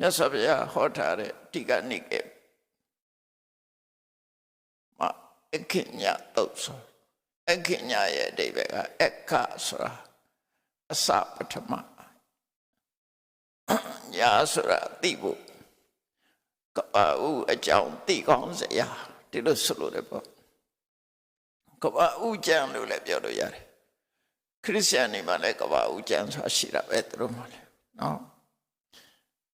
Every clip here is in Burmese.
မြတ်စွာဘုရားဟောထားတဲ့တိကနိကေမှာအခိညာတုတ်ဆိုအခိညာရဲ့အဓိပ္ပာယ်ကအခဆိုတာအစပထမညာဆိုတာသိဖို့ကဘာဥအကြောင်းသိကောင်းစရာဒီလိုဆိုလို့တယ်ပေါ့ကဘာဥကျမ်းလို့လည်းပြောလို့ရတယ်ခရစ်ယာန်တွေမှာလည်းကဘာဥကျမ်းဆိုတာရှိတာပဲသူတို့မှာလည်းနော်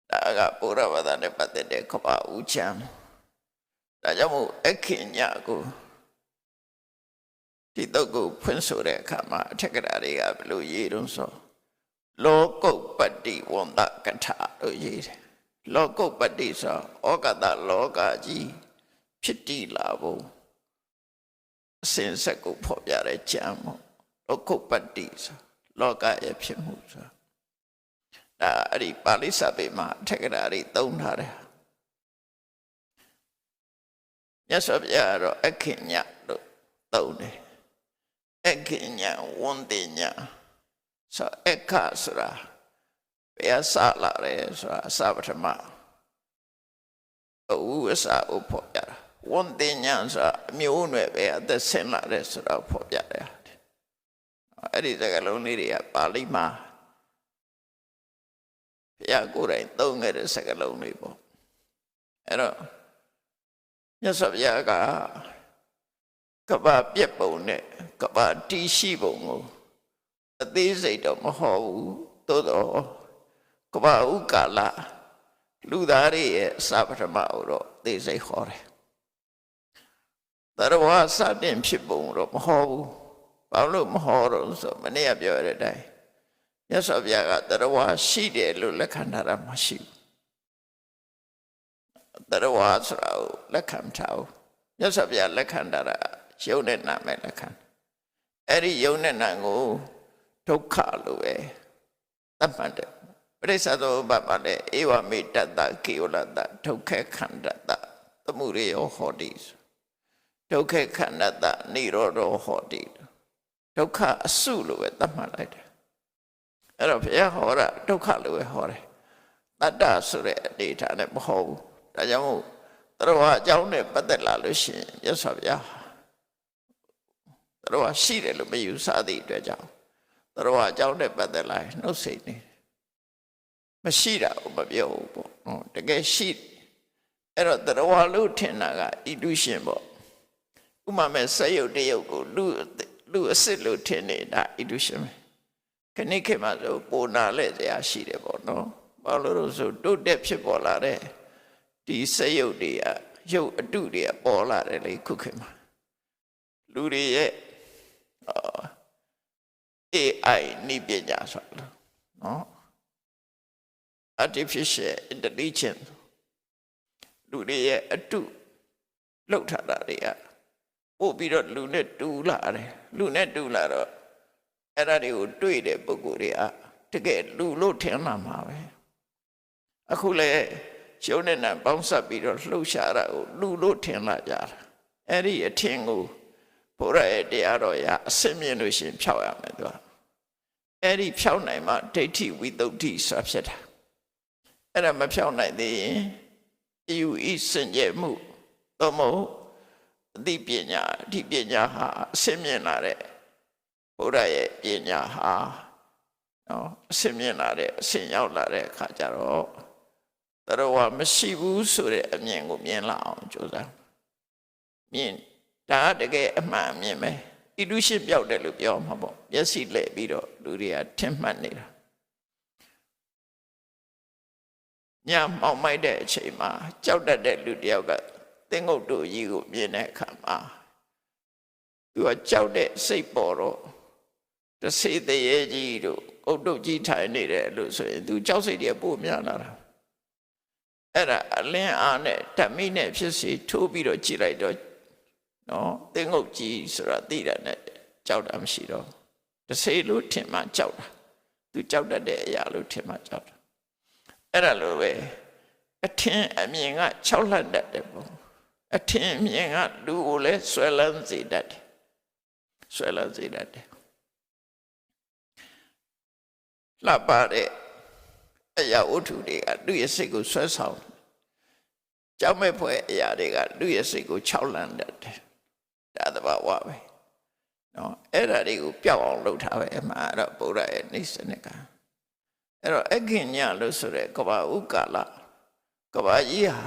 ဒါကဘုရားဘာသာနဲ့ပတ်သက်တဲ့ကဘာဥကျမ်းဒါကြောင့်မို့အခိညာကိုဒီတော့ကိုဖွင့်ဆိုတဲ့အခါမှာအထက်ကရာတွေကဘယ်လိုရေးတုံးဆိုလောကုပ္ပတ္တိဝန္တကထာလို့ရေးတယ်လောကုပ္ပတ္တိဆိုဩကတလောကကြီးဖြစ်တည်လာဖို့အစဉ်ဆက်ကိုဖော်ပြတဲ့ကျမ်းပေါ့လောကုပ္ပတ္တိဆိုလောကရဲ့ဖြစ်မှုဆိုဒါအဲ့ဒီပါဠိစာပေမှာအထက်ကရာတွေသုံးထားတယ်မြတ်စွာဘုရားကတော့အခိညာလို့သုံးတယ်အခိညာဝန္တိညာဆိုအခဆိုတာဘယ်အစလာလဲဆိုတာအစပထမအစကိုဖော်ပြတာဝန္တိညာဆိုတာအမျိုးအနွယ်ပဲအသက်ဆင်းလာတဲ့ဆိုတာဖော်ပြတယ်အဲ့ဒီစကားလုံးလေးတွေကပါဠိမှာဘုရားကိုယ်တိုင်သုံးခဲ့တဲ့စကားလုံးတွေပေါ့အဲ့တော့မြတ်စွာဘုရားကကပ္ပပြက်ပုံနဲ့ကပ္ပတီးရှိပုံကိုအသေးစိတ်တော့မဟောဘူးသို့တော့ကပ္ပဥကာလလူသားတွေရဲ့အစပထမတော့အသေးစိတ်ဟောတယ်တရဝစတင်ဖြစ်ပုံတော့မဟောဘူးဘာလို့မဟောတော့ဆိုမနေ့ကပြောရတဲ့အတိုင်းမြတ်စွာဘုရားကတရဝရှိတယ်လို့လက်ခံထားတာမရှိဘူးတရဝဆိုတာကိုလက်ခံထားဘူးမြတ်စွာဘုရားလက်ခံထားတာယုံနဲ့နာမဲ့လက်ခံအဲ့ဒီယုံနဲ့နာကိုဒုက္ခလို့ပဲသတ်မှတ်တယ်ပရိစ္ဆသောဘမှာလည်းဧဝမေတ္တကေဝလတဒုက္ခခန္ဓတသမှုရိယောဟောတိဒုက္ခခန္ဓတနိရောဓဟောတိဒုက္ခအစုလို့ပဲသတ်မှတ်လိုက်တယ်အဲ့တော့ဘုရားဟောတာဒုက္ခလို့ပဲဟောတယ်တတ္တဆိုတဲ့အနေထားနဲ့မဟောဘူးဒါကြောင့်မို့တရဝအကြောင်းနဲ့ပတ်သက်လာလို့ရှိရင်မြတ်စွာဘုရားတရဝရှိတယ်လို့မယူဆသည့်အတွက်ကြောင့်တရဝအကြောင်းနဲ့ပတ်သက်လာရင်နှုတ်ဆက်နေမရှိတာကိုမပြောဘူးပေါ့နော်တကယ်ရှိအဲ့တော့တရဝလို့ထင်တာကဣတုရှင်ပေါ့ဥမာမဲ့စရုပ်တရုပ်ကိုလူအစ်စ်လို့ထင်နေတာဣတုရှင်ပဲခဏခေတ်မှာဆိုပိုနာလဲစရာရှိတယ်ပေါ့နော်ဘာလို့လို့ဆိုတိုးတက်ဖြစ်ပေါ်လာတဲ့ဒီစရုပ်တွေကရုပ်အတုတွေကပေါ်လာတယ်လေခုခေတ်မှာလူတွေရဲ့AI နိပညာဆိုတာနော် artificial intelligence လူတွေရဲ့အတုလောက်ထားတာတွေကပို့ပြီးတော့လူနဲ့တူလာတယ်လူနဲ့တူလာတော့အဲ့ဒါတွေကိုတွေ့တဲ့ပုဂ္ဂိုလ်တွေကတကယ်လူလို့ထင်လာမှာပဲအခုလေရုပ်နဲ့နာပေါင်းစပ်ပြီးတော့လှုပ်ရှားတာကိုလူလို့ထင်လာကြတာအဲ့ဒီအထင်ကိုဘုရားရဲ့တရားတော်ရအစစ်မြင်လို့ရှင်ဖြောက်ရမယ်သူကအဲ့ဒီဖြောက်နိုင်မှဒိဋ္ဌိဝိသုဒ္ဓိဆိုတာဖြစ်တာအဲ့ဒါမဖြောက်နိုင်သေးရင်ယူဤစင်ကြယ်မှုသို့မဟုတ်အသိပညာဒီပညာဟာအစစ်မြင်လာတဲ့ဘုရားရဲ့ပညာဟာနော်အစစ်မြင်လာတဲ့အစဉ်ရောက်လာတဲ့အခါကျတော့တရဝမရှိဘူးဆိုတဲ့အမြင်ကိုမြင်လာအောင်ကြိုးစားမြင်ဒါတကယ်အမှန်မြင်ပဲဣတုရှိပြောက်တယ်လို့ပြောမှာပေါ့မျက်စိလဲပြီးတော့လူတွေကထင်မှတ်နေတာညမောင်မိုက်တဲ့အချိန်မှာကြောက်တတ်တဲ့လူတယောက်ကသင်္ကုတ်တို့ကြီးကိုမြင်တဲ့အခါမှာသူကကြောက်တဲ့စိတ်ပေါ်တော့တစေတရေကြီးတို့အုတ်တုတ်ကြီးထိုင်နေတယ်လို့ဆိုရင်သူကြောက်စိတ်တွေပိုများလာတာအဲ့ဒါအလင်းအားနဲ့ဓမိနဲ့ဖြစ်စီထိုးပြီးတော့ကြည့်လိုက်တော့နော်သင်္ကုတ်ကြီးဆိုတာသိတာနဲ့ကြောက်တာမရှိတော့တစေလို့ထင်မှကြောက်တာသူကြောက်တတ်တဲ့အရာလို့ထင်မှကြောက်တာအဲ့ဒါလိုပဲအထင်အမြင်က6လှတတ်တယ်ပေါ့အထင်အမြင်ကလူကိုလည်းဆွဲလန်းစေတတ်တယ်ဆွဲလန်းစေတတ်တယ်လှပတဲ့ အရာဝတ္ထုတွေကလူရဲ့စိတ်ကိုဆွဲဆောင်ကြောက်မဲ့ဖွဲ့အရာတွေကလူရဲ့စိတ်ကိုခြောက်လန့်တတ်တယ်ဒါသဘာဝပဲနော်အဲ့ဒါတွေကိုပျောက်အောင်လုပ်ထားပဲအမှန်တော့ဗုဒ္ဓရဲ့နိစ္စနကအဲ့တော့အခင်ညလို့ဆိုတဲ့ကဘာဥကာလကဘာကြီးဟာ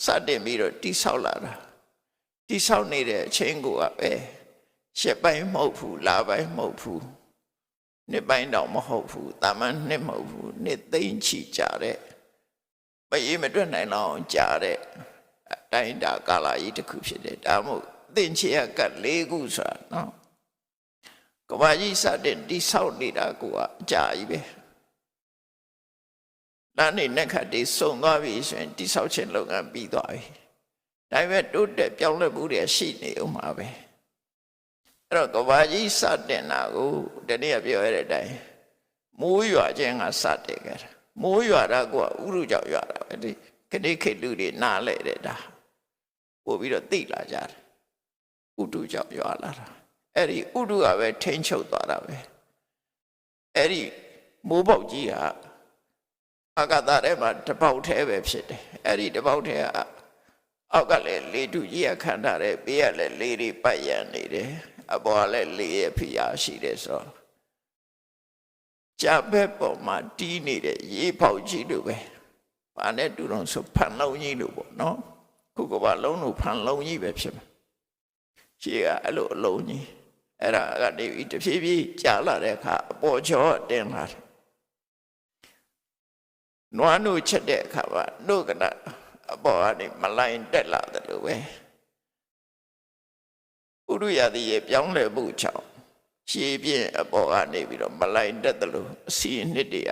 စတင်ပြီးတော့တိဆောက်လာတာတိဆောက်နေတဲ့အချိန်ကိုပဲရှစ်ပိုင်းမဟုတ်ဘူးလပိုင်းမဟုတ်ဘူးနှစ်ပိုင်းတော့မဟုတ်ဘူးတာမန်နှစ်မဟုတ်ဘူးနှစ်သိမ့်ချီကြတဲ့မရေမတွက်နိုင်တော့ကြာတဲ့အတိုင်းတာကာလကြီးတစ်ခုဖြစ်တယ်ဒါမှမဟုတ်သင်္ချေက၄ခုဆိုတာနော်ကဘာကြီးစတဲ့တိဆောက်နေတာကအကြာကြီးပဲလမ်းနေနဲ့ခတ်တွေစုံသွားပြီဆိုရင်တိဆောက်ခြင်းလုပ်ငန်းပြီးသွားပြီဒါပေမဲ့တိုးတက်ပြောင်းလဲမှုတွေရှိနေဦးမှာပဲအဲ့တော့ကဘာကြီးစတဲ့နာကိုတနေ့ကပြောရတဲ့အတိုင်းမိုးရွာခြင်းကစတဲ့ကြတာမိုးရွာတာကဥရုကြောင့်ရွာတာပဲဒီခဏခေတ်လူတွေနားလဲတဲ့ဒါပို့ပြီးတော့သိလာကြတယ်ဥတုကြောင့်ရွာလာတာအဲ့ဒီဥတုကပဲထိန်းချုပ်သွားတာပဲအဲ့ဒီမိုးပေါက်ကြီးဟာအာကာသထဲမှာတပေါက်သေးပဲဖြစ်တယ်အဲ့ဒီတပေါက်သေးကအောက်ကလည်းလေတုကြီးကခံထားတယ်ဘေးကလည်းလေတွေပတ်ရနေတယ်အပေါ်ကလည်းလေရဲ့ဖိအားရှိတယ်ဆိုတော့ကြဘက်ပေါ်မှာတီးနေတဲ့ရေပေါက်ကြီးလိုပဲဘာနဲ့တူတော့ဆိုဖန်လုံးကြီးလိုပေါ့နော်ခုကဘာလုံးလို့ဖန်လုံးကြီးပဲဖြစ်မှာရှေ့ကအဲ့လိုအလုံးကြီးအဲ့ဒါကနေပြီးတဖြည်းဖြည်းကြာလာတဲ့အခါအပေါ်ကျော်တင်လာတယ်နွားနို့ချက်တဲ့အခါမှာနှုတ်ကနအပေါ်ကနေမလိုင်းတက်လာတယ်လို့ပဲဥရုယတိရဲ့ပြောင်းလဲမှုကြောင့်ရှေးပြင်းအပေါ်ကနေပြီးတော့မလိုင်းတက်တယ်လို့အစီအနှစ်တွေက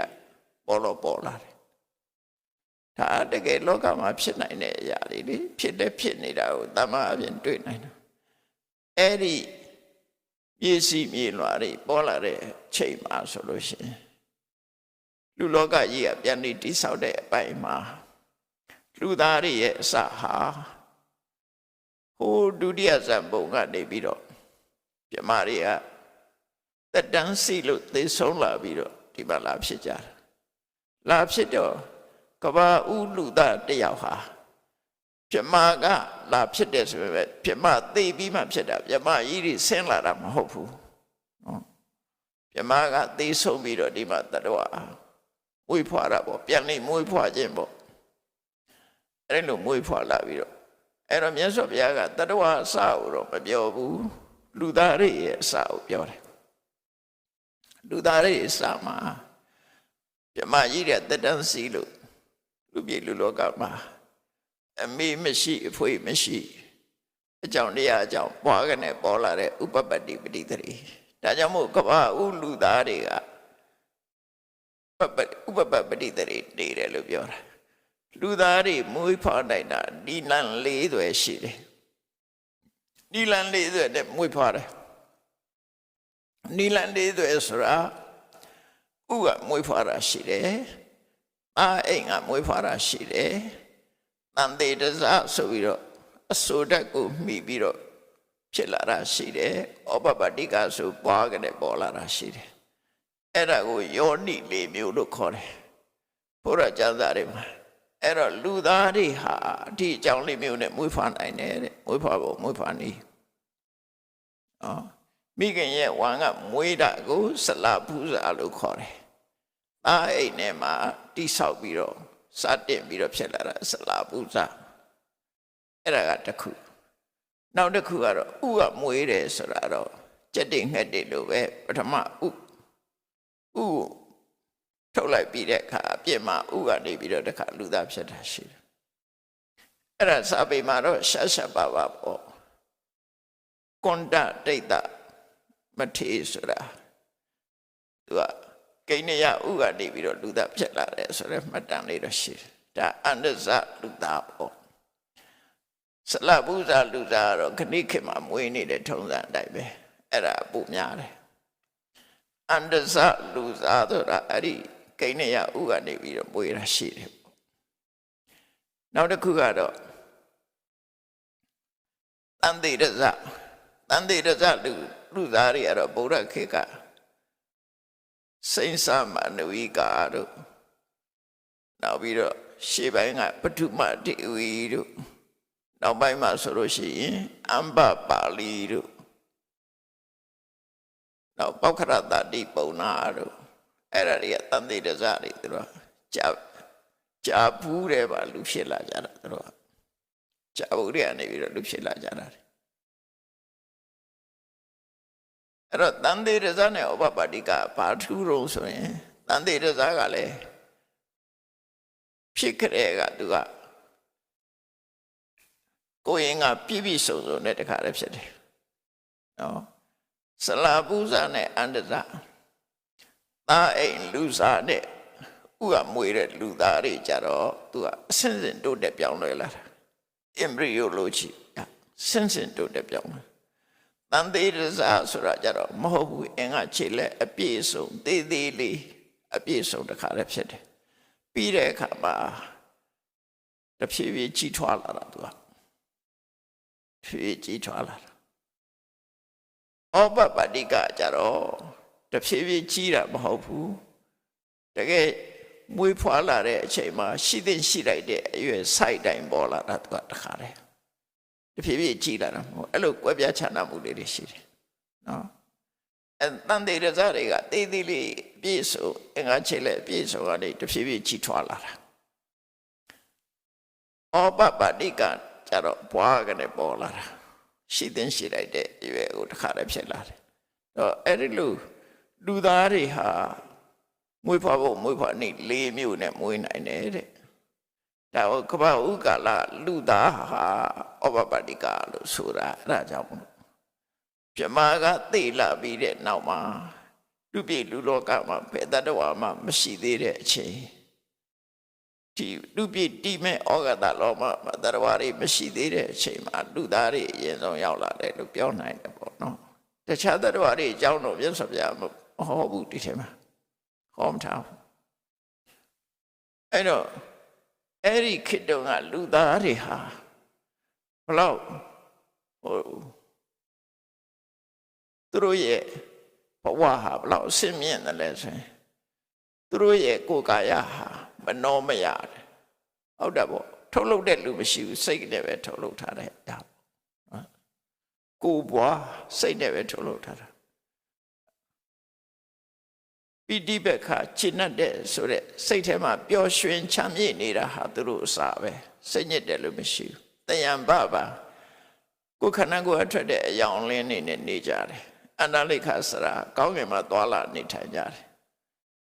ပေါ်လာတယ်ဒါတကယ်လောကမှာဖြစ်နိုင်တဲ့အရာတွေလေဖြစ်နေတာကိုတမန်အပြင်တွေ့နိုင်တယ်အဲ့ဒီမြေစီမြေလွှာတွေပေါ်လာတဲ့ချိန်မှာဆိုလို့ရှိရင်လူလောကကြီးကပြန်ပြီးတိဆောက်တဲ့အပိုင်းမှာလူသားတွေရဲ့အစဟာဟိုဒုတိယဇံပုံကနေပြီးတော့ပြမတွေကတက်တန်းစီလို့သေဆုံးလာပြီးတော့ဒီမှာလာဖြစ်ကြတာလာဖြစ်တော့ကဘာဥလူသားတယောက်ဟာပြမကလာဖြစ်တယ်ဆိုပေမဲ့ပြမသေပြီးမှဖြစ်တာပြမကြီးတွေဆင်းလာတာမဟုတ်ဘူးနော်ပြမကသေဆုံးပြီးတော့ဒီမှာတတဝမွေးဖွားတာပေါ့ပြန်နေမွေးဖွားခြင်းပေါ့အဲ့လိုမွေးဖွားလာပြီးတော့အဲ့တော့မြတ်စွာဘုရားကတတဝအစကိုတော့မပြောဘူးလူသားတွေရဲ့အစကိုပြောတယ်လူသားတွေအစမှာပြမကြီးတဲ့တက်တန်းစီလို့လူပြည်လူလောကမှာအမေမရှိအဖွေမရှိအကြောင်းတရားအကြောင်းပွားကနေပေါ်လာတဲ့ဥပပတ္တိပဋိသတိဒါကြောင့်မို့ကဘာဥလူသားတွေကဥပပပဋိသတိနေတယ်လို့ပြောတာလူသားတွေမွေးဖွားနိုင်တာဒီလန်၄သွယ်ရှိတယ်ဒီလန်၄သွယ်နဲ့မွေးဖွားတယ်ဒီလန်၄သွယ်ဆိုတာဥကမွေးဖွားတာရှိတယ်အိမ်ကမွေးဖွားတာရှိတယ်တန်တေတဇဆိုပြီးတော့အစိုးဓာတ်ကိုမှီပြီးတော့ဖြစ်လာတာရှိတယ်ဩပပတ္တိကဆိုပွားကနေပေါ်လာတာရှိတယ်အဲ့ဒါကိုယောနိ၄မျိုးလို့ခေါ်တယ်ဘုရားကျမ်းစာတွေမှာအဲ့တော့လူသားတွေဟာဒီအကြောင်းလေးမျိုးနဲ့မွေးဖွားနိုင်တယ်တဲ့မွေးဖွားဖို့မွေးဖွားနည်းမိခင်ရဲ့ဝမ်းကမွေးတာကိုဆလပူဇာလို့ခေါ်တယ်အိမ်ထဲမှာတိဆောက်ပြီးတော့စတင်ပြီးတော့ဖြစ်လာတာဆလပူဇာအဲ့ဒါကတစ်ခုနောက်တစ်ခုကတော့ဥကမွေးတယ်ဆိုတာတော့ကြက်တိငှက်တိလို့ပဲပထမဥထုတ်လိုက်ပြီးတဲ့အခါအပြစ်မှာဥကနေပြီးတော့တခါလူသားဖြစ်တာရှိတယ်အဲ့ဒါစာပေမှာတော့ရှပါပေါ့ကွန်တတိတ်တမထေဆိုတာသူကကိနေရဥကနေပြီးတော့လူသားဖြစ်လာတယ်ဆိုတော့မှတ်တမ်းလေးတော့ရှိတယ်ဒါအန္တဇလူသားပေါ့ဆလပူဇာလူသားတော့ခဏိခေတ်မှာမွေးနေတဲ့ထုံးစံအတိုင်းပဲအဲ့ဒါပိုများတယ်အန္တဇလူသားဆိုတာအဲ့ဒီကိနေရဥကနေပြီးတော့မွေးတာရှိတယ်နောက်တစ်ခုကတော့တန်တေရဇလူသားတွေကတော့ဗုဒ္ဓခေတ်ကစိဉ္စမနဝိကာတို့ နောက်ပြီးတော့ရှေ့ပိုင်းကပထုမဒေဝီတို့နောက်ပိုင်းမှာဆိုလို့ရှိရင်အမ္ဘပါဠိတို့နောက်ပောက္ခရတတိပုံနာတို့အဲ့ဒါတွေကတန်တေတဇတွေသူတို့ကြာဘူးတယ်ပါလူဖြစ်လာကြတာသူတို့ကြာဘူးတွေကနေပြီးတော့လူဖြစ်လာကြတာအဲ့တော့တန်တေတဇနဲ့ဥပပါတိကဘာထူးတော့ဆိုရင်တန်တေတဇကလည်းဖြစ်ကြတဲ့ကသူကကိုရင်ကပြည့်ပြည့်စုံစုံနဲ့တခါတည်းဖြစ်တယ်နော်ဆလာပူဇာနဲ့အန္တဇာသားအိမ်လူစားနဲ့ဥကမွေတဲ့လူသားတွေကြတော့သူကအစင်စင်တိုးတက်ပြောင်းလဲလာတာ embryology စင်စင်တိုးတက်ပြောင်းလဲတန်သေးရဇာဆိုတာကြတော့မဟုတ်ဘူးအင်္ဂခြေလက်အပြည့်စုံသေးသေးလေးအပြည့်စုံတခါတည်းဖြစ်တယ်ပြီးတဲ့အခါမှာတဖြည်းဖြည်းကြီးထွားလာတာသူကဖြည်းကြီးထွားလာတာဩပပတိကကြတော့တဖြည်းဖြည်းကြီးတာမဟုတ်ဘူးတကယ်မွေးဖွားလာတဲ့အချိန်မှာရှိတဲ့ရှိလိုက်တဲ့အရွယ်စိုက်တိုင်းပေါ်လာတာသူကတခါတည်းတဖြည်းဖြည်းကြီးလာတာမဟုတ်အဲ့လိုကွဲပြားခြားနားမှုတွေရှိတယ်နော်အဲတန်တေရဇတွေကတေးသေးလေးပြည့်စုံအင်္ဂါခြေလက်ပြည့်စုံကနေတဖြည်းဖြည်းကြီးထွားလာတာဩပပတိကကြတော့ဘွားကနေပေါ်လာတာရှိတဲ့ရှိလိုက်တဲ့အရွယ်ကိုတခါတည်းဖြစ်လာတယ်တော့အဲ့ဒီလိုလူသားတွေဟာမွေးဖွားဖို့မွေးဖွားနေ၄မျိုးနဲ့မွေးနိုင်တယ်တဲ့ဒါကိုကပ္ပဥကာလလူသားဟာဩပပတိကလို့ဆိုတာအဲ့ဒါကြောင့်ပြမကသိလာပြီးတဲ့နောက်မှာလူပြည်လူလောကမှာဘယ်တတဝါမှမရှိသေးတဲ့အချိန်ဒီလူပြည်တိမဲ့ဩဃတလောမှာတတဝါတွေမရှိသေးတဲ့အချိန်မှာလူသားတွေအရင်ဆုံးရောက်လာတယ်လို့ပြောနိုင်တယ်ပေါ့နော်တခြားတတဝါတွေအကြောင်းတော့မြတ်စွာဘုရားမဟောဘူးဒီထဲမှာဟောမထားဘူးအဲ့တော့အဲ့ဒီခေတ္တကလူသားတွေဟာဘလောက်သူတို့ရဲ့ဘဝဟာဘလောက်ဆင်းမြင့်တယ်လဲဆိုရင်သူတို့ရဲ့ကိုယ်ကာယဟာမနှောမရတယ်ဟုတ်တယ်ပေါ့ထုတ်လုပ်တဲ့လူမရှိဘူးစိတ်နဲ့ပဲထုတ်လုပ်ထားတဲ့ဒါကိုယ်ဘွားစိတ်နဲ့ပဲထုတ်လုပ်ထားတာပိဋိပက္ခရှင်းတဲ့ဆိုတဲ့စိတ်ထဲမှာပျော်ရွှင်ချမ်းမြေ့နေတာဟာသူတို့အစာပဲစိတ်ညစ်တယ်လို့မရှိဘူးတယံဘပါကိုယ်ခန္ဓာကိုယ်အထွက်တဲ့အယောင်လင်းနေနဲ့နေကြတယ်အန္တလိခစရာကောင်းကင်မှာသွားလာနေထိုင်ကြတယ်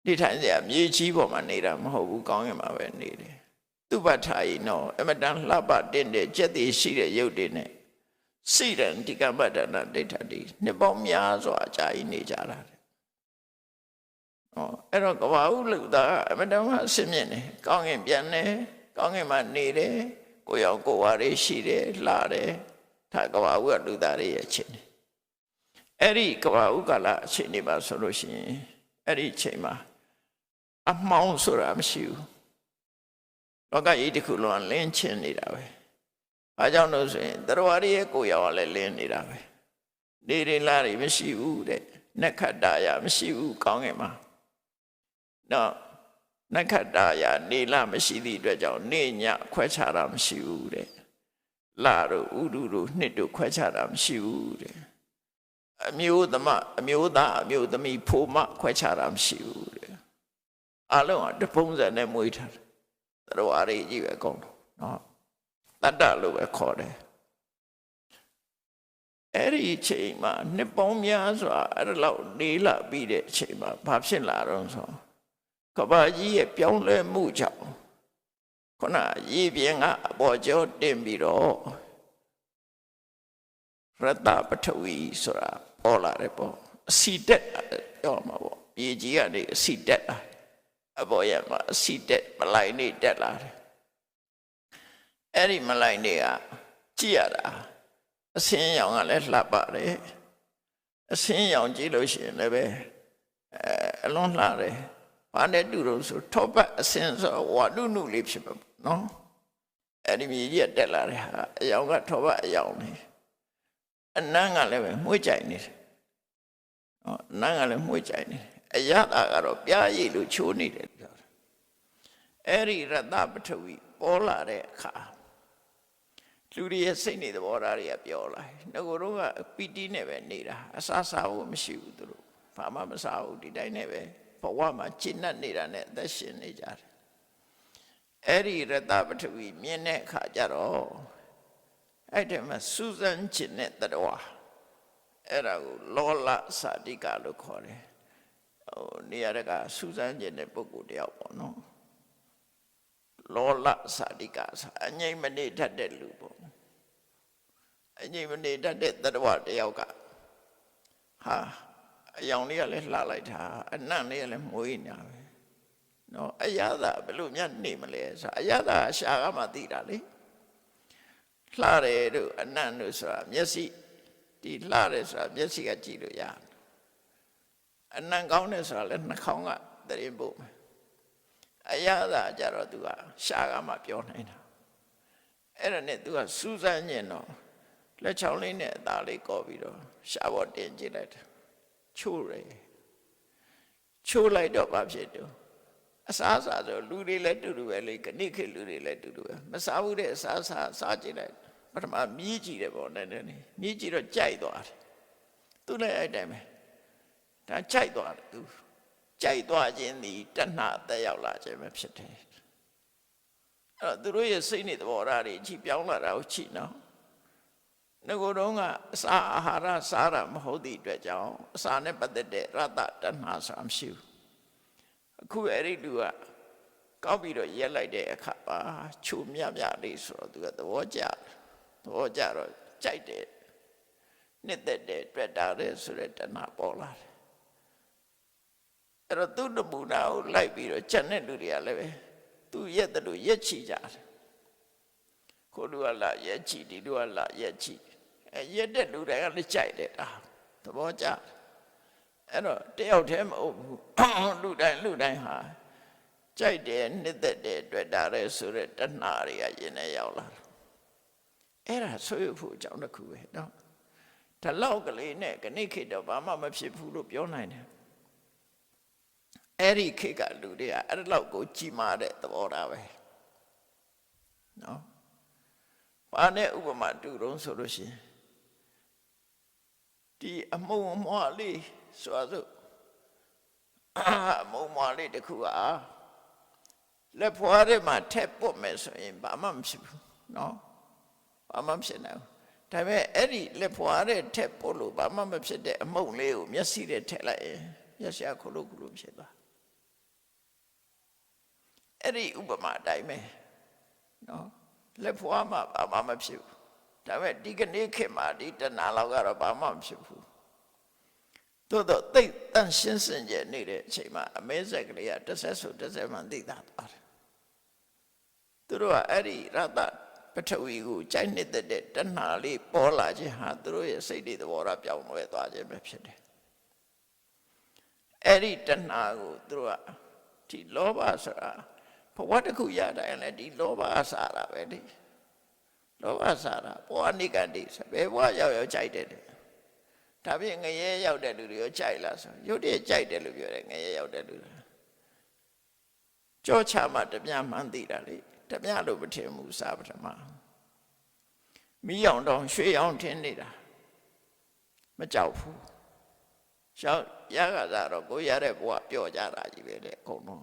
နေထိုင်စရာမြေကြီးပေါ်မှာနေတာမဟုတ်ဘူးကောင်းကင်မှာပဲနေတယ်သူပဋ္ဌာယိနောအမတန်လှပတဲ့ကျက်တည်ရှိတဲ့ရုပ်တွေနဲ့စိရန်ဒီကမ္မဒနာဒိဋ္ဌတိနှစ်ပေါင်းများစွာအကြာကြီးနေကြတာအဲ့တော့ကဘာဥလူသားအမတန်မှအစမြင့်တယ်ကောင်းကင်ပြန်တယ်ကောင်းကင်မှာနေတယ်ကိုရောင်ကိုဝါတွေရှိတယ်လှတယ်ဒါကဘာဥကလူသားတွေရဲ့အချိန်အဲ့ဒီကဘာဥကလာအချိန်တွေမှာဆိုလို့ရှိရင်အဲ့ဒီအချိန်မှာအမှောင်ဆိုတာမရှိဘူးလောကကြီးတစ်ခုလုံးလင်းချင်းနေတာပဲဘာကြောင့်လို့ဆိုရင်တရားရရဲ့ကိုရောင်လည်းလင်းနေတာပဲနေရင်လာတွေမရှိဘူးတဲ့နက္ခတ္တရာမရှိဘူးကောင်းကင်မှာနော်နက္ခတ္တရာနေလမရှိသည့်အတွက်ကြောင့်နေညခွဲခြားတာမရှိဘူးတဲ့လာတို့ဥဒုတို့နှစ်တို့ခွဲခြားတာမရှိဘူးတဲ့အမျိုးသမအမျိုးသားအမျိုးသမီးဖိုမခွဲခြားတာမရှိဘူးတဲ့အလုံးကတပုံစံနဲ့မွေးထားတယ်တရားရကြီးပဲအကုန်လုံးနော်တတ္တလို့ပဲခေါ်တယ်အဲ့ဒီအချိန်မှာနှစ်ပေါင်းများစွာအဲ့ဒါလောက်နေလာပြီးတဲ့အချိန်မှာဘာဖြစ်လာတော့ဆိုကဘာကြီးရဲ့ပြောင်းလဲမှုကြောင့်ခုနရေပြင်ကအပေါ်ကျော်တင်ပြီးတော့ရတ္တပထဝီဆိုတာပေါ်လာတယ်ပေါ့အစီတက်ပြောမှာပေါ့ရေကြီးကနေအစီတက်လာအပေါ်ရမှာအစီတက်မလိုက်နေတက်လာတယ်အဲ့ဒီမလိုက်နေကကြည့်ရတာအစင်းရောင်ကလည်းလှပါတယ်အစင်းရောင်ကြည့်လို့ရှိရင်လည်းပဲအလွန်လှတယ်ဘာနဲ့တူတော့ဆိုထောပတ်အစင်းဆိုဝါနုနုလေးဖြစ်မှာနော်အဲ့ဒီမြေကြီးတက်လာတဲ့ဟာအယောင်ကထောပတ်အယောင်နေအနမ်းကလည်းပဲမှုကြိုင်နေတယ်နော်အနမ်းကလည်းမှုကြိုင်နေတယ်အရသာကတော့ပြားရည်လို့ချိုးနေတယ်ပြောတယ် အဲ့ဒီရတပထဝီပေါ်လာတဲ့အခါလူတွေရဲ့စိတ်နေသဘောထားတွေကပြောလာငကိုတို့ကပီတိနဲ့ပဲနေတာအစားစားဖို့မရှိဘူးသူတို့ဘာမှမစားဘူးဒီတိုင်းနဲ့ပဲဘဝမှာကျင့်တတ်နေတာနဲ့အသက်ရှင်နေကြတယ်အဲ့ဒီရတပထဝီမြင်တဲ့အခါကျတော့အဲ့ဒီမှာစူးစမ်းခြင်းနဲ့တတော်အဲ့ဒါကိုလောလစာတိကလို့ခေါ်တယ်နေရာကစူးစမ်းခြင်းတဲ့ပုဂ္ဂိုလ်တယောက်ပေါ့နော်လောလစာတိကအငြိမ့်မနေတတ်တဲ့လူပေါ့အငြိမ့်မနေတတ်တဲ့တတော်တယောက်ကဟာအယောင်လေးကလည်းလှလိုက်တာအနံ့လေးကလည်းမွေးနေတာပဲနော်အရသာဘယ်လိုများနေမလဲဆိုအရသာရှာကမှသိတာလေလှတယ်တို့အနံ့တို့ဆိုတာမျက်စိဒီလှတယ်ဆိုတာမျက်စိကကြည့်လို့ရတယ်အနံ့ကောင်းတယ်ဆိုတာလည်းနှာခေါင်းကသတရင်ပို့မယ်အရသာကြတော့သူကရှာကမှပြောနိုင်တာအဲ့ဒါနဲ့သူကစူးစမ်းညင်တော့လက်ချောင်းလေးနဲ့အသားလေးကော်ပြီးတော့ရှာပေါ်တင်ကြည့်လိုက်တယ်ချိုးတယ်ချိုးလိုက်တော့ဘာဖြစ်တော့အစားအစာဆိုလူတွေလည်းတူတူပဲလေခဏခေတ်လူတွေလည်းတူတူပဲမစားဘူးတဲ့အစားအစာစားကြည့်လိုက်ပထမမြည်ကြည့်တယ်ပေါ့နည်းနည်းမြည်ကြည့်တော့ကြိုက်သွားတယ်သူလည်းအဲ့တိုင်းပဲဒါကြိုက်သွားတယ်သူကြိုက်သွားခြင်းဒီတဏှာတက်ရောက်လာခြင်းပဲဖြစ်တယ်အဲ့တော့သူတို့ရဲ့စိတ်နဲ့သဘောထားတွေကြည့်ပြောင်းလာတာကိုကြည့်နော်ငကိုယ်တော့ကအစာအာဟာရစားတာမဟုတ်သည့်အတွက်ကြောင့်အစာနဲ့ပတ်သက်တဲ့ရတတဏှာဆိုတာမရှိဘူးအခုအဲ့ဒီလူကကောက်ပြီးတော့ရက်လိုက်တဲ့အခါပါချိုမြမြလေးဆိုတော့သူကသဘောကျတော့ကြိုက်တယ်နှစ်သက်တယ်တွေ့တာတယ်ဆိုတဲ့တဏှာပေါ်လာတယ်အဲ့တော့သူ့နမူနာကိုလိုက်ပြီးတော့ချက်တဲ့လူတွေကလည်းပဲသူရက်တယ်လို့ရက်ချီကြတယ်ကိုလူကလာရက်ချီဒီလူကလာရက်ချီရက်တဲ့လူတွေကလည်းကြိုက်တယ်ဒါသဘောကျအဲ့တော့တယောက်တည်းမဟုတ်ဘူးလူတိုင်းဟာကြိုက်တယ်နှစ်သက်တယ်တွေ့တာတယ်ဆိုတဲ့တဏှာတွေကရင်ထဲရောက်လာတယ်အဲ့ဒါဆွေးဖို့အကြောင်းတစ်ခုပဲနော်ဒါလောက်ကလေးနဲ့ခဏခေတ်တော့ဘာမှမဖြစ်ဘူးလို့ပြောနိုင်တယ်အဲ့ဒီခေတ်ကလူတွေကအဲ့ဒီလောက်ကိုကြီးမားတဲ့သဘောထားပဲနော်ဘာနဲ့ဥပမာတူတုံးဆိုလို့ရှိရင်ဒီအမုံမွားလေးဆိုတော့အမုံမွားလေးတခုလက်ဖွားထဲမှာထက်ပုတ်မယ်ဆိုရင်ဘာမှမဖြစ်ဘူးနော်ဘာမှမဖြစ်နိုင်ဘူးဒါပေမဲ့အဲ့ဒီလက်ဖွားထဲထက်ပုတ်လို့ဘာမှမဖြစ်တဲ့အမုံလေးကိုမျက်စိထဲထည့်လိုက်ရင်မျက်စိကခလုတ်ဖြစ်သွားအဲ့ဒီဥပမာအတိုင်းပဲနော်လက်ဖွားမှာဘာမှမဖြစ်ဘူးဒါပေမဲ့ဒီကနေ့ခေတ်မှာဒီတဏှာလောက်ကတော့ဘာမှမဖြစ်ဘူးသို့တော့သိတန်ရှင်းစင်ကြနေတဲ့အချိန်မှာအမဲဆက်ကလေးကတစ်ဆက်ဆိုတစ်ဆက်မှသိတာသွားတယ်သူတို့ကအဲ့ဒီရတပထဝီကိုကြိုက်နေတဲ့တဏှာလေးပေါ်လာခြင်းဟာသူတို့ရဲ့စိတ်တွေသဘောထားပြောင်းလဲသွားခြင်းပဲဖြစ်တယ်အဲ့ဒီတဏှာကိုသူတို့ကဒီလောဘဆိုတာဘဝတစ်ခုရတိုင်းလည်းဒီလောဘစားတာပဲလေလောဘစားတာဘဝနိကတိဆိုဘယ်ဘဝရောက်ကြိုက်တယ်ဒါပြင်ငရဲရောက်တဲ့လူတွေရောကြိုက်လားဆိုရုပ်တည်းကြိုက်တယ်လို့ပြောတယ်ငရဲရောက်တဲ့လူတွေကြောချမှတပြမှန်းသိတာလေတပြလို့မထင်ဘူးစာပထမမီးအောင်တောင်ရွှေအောင်ထင်းနေတာမကြောက်ဘူးရှောက်ရကစားတော့ကိုရတဲ့ဘဝပျော့ကြတာကြီးပဲလေအကုန်လုံး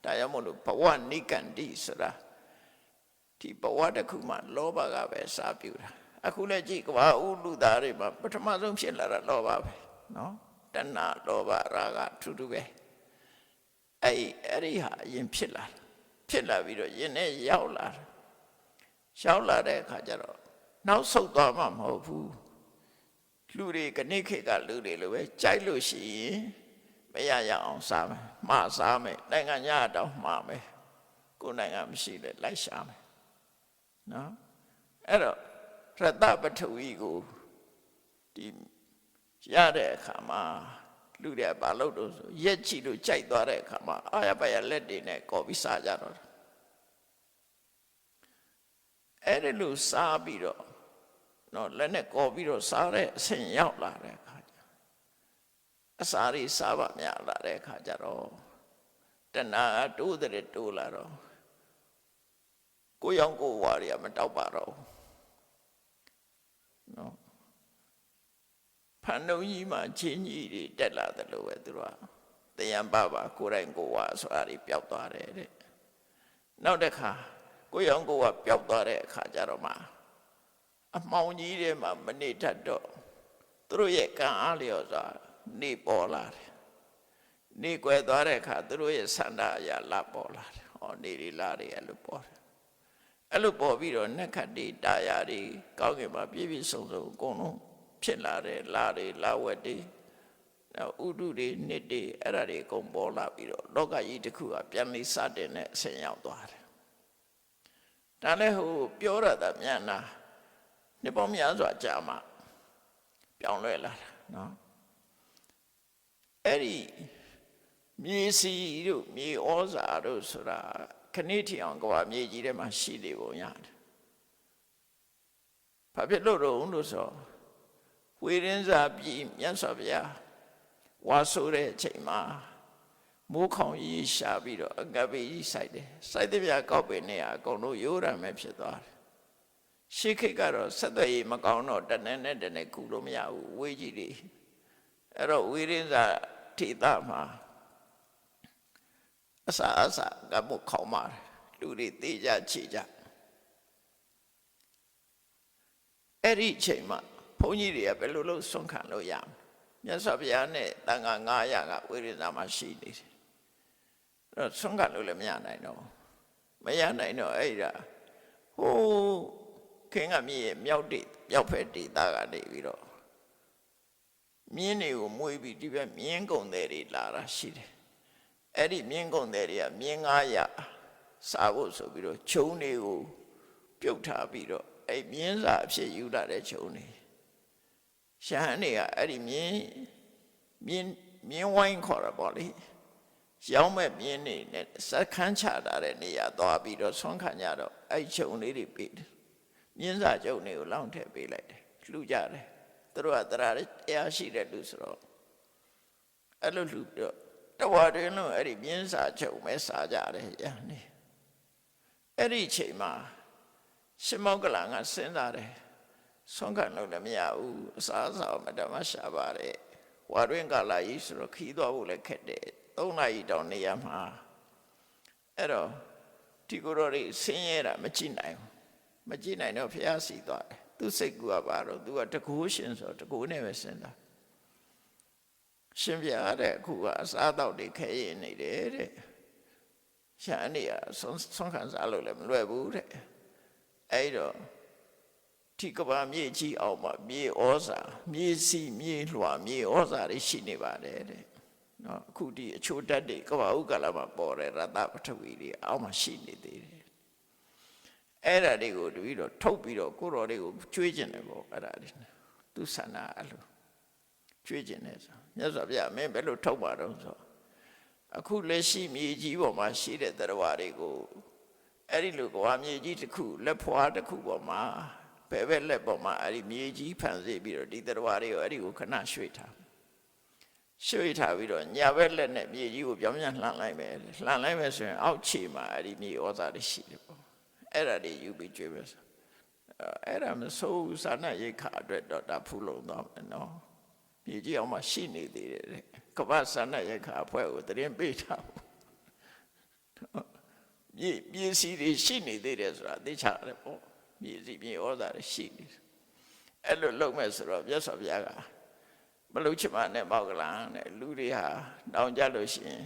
ဒါကြောင့်မို့လို့ဘဝနိကတိဆိုတာဒီဘဝတစ်ခုမှလောဘကပဲစားပြူတာအခုလည်းကြည့်ကဘာဥလူသားတွေမှာပထမဆုံးဖြစ်လာတာလောဘပဲနော်တဏှာလောဘရာဂထူးထူးပဲအဲ့ဒီဟာအရင်ဖြစ်လာပြီးတော့ယင်နဲ့ရောက်လာတဲ့အခါကျတော့နောက်ဆုတ်သွားမှမဟုတ်ဘူးလူတွေခဏခေတ်ကလူတွေလိုပဲကြိုက်လို့ရှိရင်မရအောင်စားမယ်မှားစားမယ်နိုင်ငံညာတောင်မှားမယ်ကိုယ်နိုင်ငံမရှိလေလိုက်ရှာမယ်နော်အဲ့တော့ရတပထဝီကိုဒီရတဲ့အခါမှာလူတွေဘာလို့တော့ဆိုရက်ချီလို့ကြိုက်သွားတဲ့အခါမှာအာရပါရလက်တွေနဲ့ကော်ပြီးစားကြတော့အဲ့ဒီလိုစားပြီးတော့နော်လက်နဲ့ကော်ပြီးတော့စားတဲ့အဆင့်ရောက်လာတဲ့အခါကျအစာတွေစားပါများလာတဲ့အခါကျတော့တဏှာတိုးတဲ့တိုးလာတော့ ကိုရောင်ကိုဝါတွေကမတောက်ပါတော့နော်ဖန်တုံးကြီးမှာချင်းကြီးတွေတက်လာတယ်လို့ပဲသူတို့ကတယံပပါကိုယ်တိုင်ကိုဝါဆိုတာတွေပျောက်သွားတယ်တဲ့နောက်တစ်ခါကိုရောင်ကိုဝါပျောက်သွားတဲ့အခါကျတော့မှအမှောင်ကြီးတွေမှာမနေတတ်တော့သူတို့ရဲ့ကံအားလျော်စွာနေပေါ်လာတယ်နေကွယ်သွားတဲ့အခါသူတို့ရဲ့ဆန္ဒအရာလာပေါ်လာတယ်ဟောနေတွေလာတွေအဲ့လိုပေါ်တယ်အဲ့လိုပေါ်ပြီးတော့နက္ခတ်တွေတာယာတွေကောင်းကင်မှာပြည့်ပြည့်စုံစုံအကုန်လုံးဖြစ်လာတယ်လာတွေလာဝက်တွေနောက်ဥဒုတွေနှစ်တွေအဲ့ဒါတွေအကုန်ပေါ်လာပြီးတော့လောကကြီးတစ်ခုကပြန်ပြီးစတင်တဲ့အဆင့်ရောက်သွားတယ်ဒါလည်းဟိုပြောရတာမြန်နာနှစ်ပေါင်းများစွာကြာမှပြောင်းလဲလာတာနော်အဲ့ဒီမြေစီတို့မြေဩဇာတို့ဆိုတာခဏထီအောင်ကဘာမြေကြီးထဲမှာရှိနေပုံရတယ်ဘာဖြစ်လို့တော့ဆိုဝေရင်းစာပြည်မြတ်စွာဘုရားဝါဆိုတဲ့အချိန်မှာမိုးခေါင်ကြီးရှာပြီးတော့အကပ်ပေးကြီးစိုက်တယ်စိုက်တဲ့ပြကောက်ပင်နေရအကုန်လုံးရိုးရမယ်ဖြစ်သွားတယ်ရှေးခေတ်ကတော့ဆက်သွယ်ရေးမကောင်းတော့တနေ့နဲ့တနေ့ကူလို့မရဘူးဝေးကြီးတွေအဲ့တော့ဝေရင်းစာထေသမှာအစာကမို့ခေါင်းမာလူတွေတေးကြချေကြအဲ့ဒီအချိန်မှာဘုန်းကြီးတွေကဘယ်လိုလုပ်ဆွန့်ခံလို့ရမလဲမြတ်စွာဘုရားနဲ့တန်ခါ900ကဝိရိယမှာရှိနေတယ်အဲ့တော့ဆွန့်ခံလို့လည်းမရနိုင်တော့အဲ့ဒါဟိုးခင်ကမြေမြောက်ဖက်ဒေသကနေပြီးတော့မြင်းတွေကိုမွေးပြီးဒီဘက်မြင်းကုံတွေလာတာရှိတယ်အဲ့ဒီမြင်းကုံတွေကမြင်း900စားဖို့ဆိုပြီးတော့ခြုံတွေကိုပြုတ်ထားပြီးတော့အဲ့မြင်းစာအဖြစ်ယူလာတဲ့ခြုံတွေရှဟန်တွေကအဲ့ဒီမြင်းဝိုင်းခေါ်တာပေါ့လေရောင်းမဲ့မြင်းတွေနဲ့စခန်းချတာတဲ့နေရာသွားပြီးတော့ဆွမ်းခံကြတော့အဲ့ခြုံလေးတွေပေးတယ်မြင်းစာခြုံတွေကိုလောင်းထည့်ပေးလိုက်တယ်လှူကြတယ်သူတို့ကတရားရှိတဲ့လူဆိုတော့အဲ့လိုလှူတော့တဝါတွင်လုံးအဲ့ဒီမြင်းစာခြုံပဲစားကြတယ်ရနေအဲ့ဒီအချိန်မှာရှင်မောကလန်ကစဉ်းစားတယ်ဆုံးခံလို့လည်းမရဘူးအစားအစာမတမရှာပါတယ်ဝါတွင်ကလာကြီးဆိုတော့ခီးသွားဖို့လည်းခက်တယ်3နာရီတောင်နေရမှာအဲ့တော့ဒီကိုယ်တော်တွေဆင်းရဲတာမကြည့်နိုင်တော့ဖျားစီသွားတယ်သူစိတ်ကူကပါတော့သူကတကူရှင်ဆိုတကူနဲ့ပဲစဉ်းစားရှင်ပြတဲ့အခုကအစားတော့တွေခဲရင်နေတယ်တဲ့ရှာနေရဆုံးခံစားလို့လည်းမလွယ်ဘူးတဲ့အဲ့တော့ဒီကဘာမြေကြီးအောင်မှာမြေဩဇာမြေစီမြေလွှာမြေဩဇာတွေရှိနေပါတယ်တဲ့နော်အခုဒီအချိုးတက်တွေကဘာဥက္ကလာမှာပေါ်တယ်ရတပထဝီတွေအောက်မှာရှိနေသေးတယ်အဲ့ဒါတွေကိုတပည့်တော့ထုတ်ပြီးတော့ကိုတော်တွေကိုကျွေးကျင်တယ်ပေါ့အဲ့ဒါတွေသူဆန္ဒအဲ့လိုကျွေးကျင်တယ်ဆိုမြတ်စွာဘုရားမင်းဘယ်လိုထုတ်ပါတော့ဆိုအခုလက်ရှိမြေကြီးပေါ်မှာရှိတဲ့တရားတွေကိုအဲ့ဒီလိုကဘာမြေကြီးတစ်ခုလက်ဖွာတစ်ခုပေါ်မှာဘယ်ဘက်လက်ပေါ်မှာအဲ့ဒီမြေကြီးဖန်ဆင်းပြီးတော့ဒီတရားတွေကိုအဲ့ဒီကိုခဏရွှေ့ထားပြီးတော့ညာဘက်လက်နဲ့မြေကြီးကိုပြောင်းပြန်လှန်လိုက်မယ်ဆိုရင်အောက်ခြေမှာအဲ့ဒီမြေဩဇာတွေရှိတယ်ပေါ့အဲ့ဒါတွေယူပြီးကျွေးမယ်ဆိုအဲ့ဒါမဆိုးစာနာရိတ်ခါအတွက်တော့ဒါဖူးလုံတော့မယ်နော်မြေကြီးအောင်မှရှိနေသေးတယ်ကမ္ဘာစာနာရိတ်ခါအဖွဲ့ကိုတရင်ပေးထားမြေစီတွေရှိနေသေးတယ်ဆိုတာသိချရတယ်ပေါ့မြေစီမြေဩဇာတွေရှိနေအဲ့လိုလုပ်မဲ့ဆိုတော့မြတ်စွာဘုရားကမလုပ်ချင်ပါနဲ့ပေါ့ကလားတဲ့လူတွေဟာတောင်းကြလို့ရှိရင်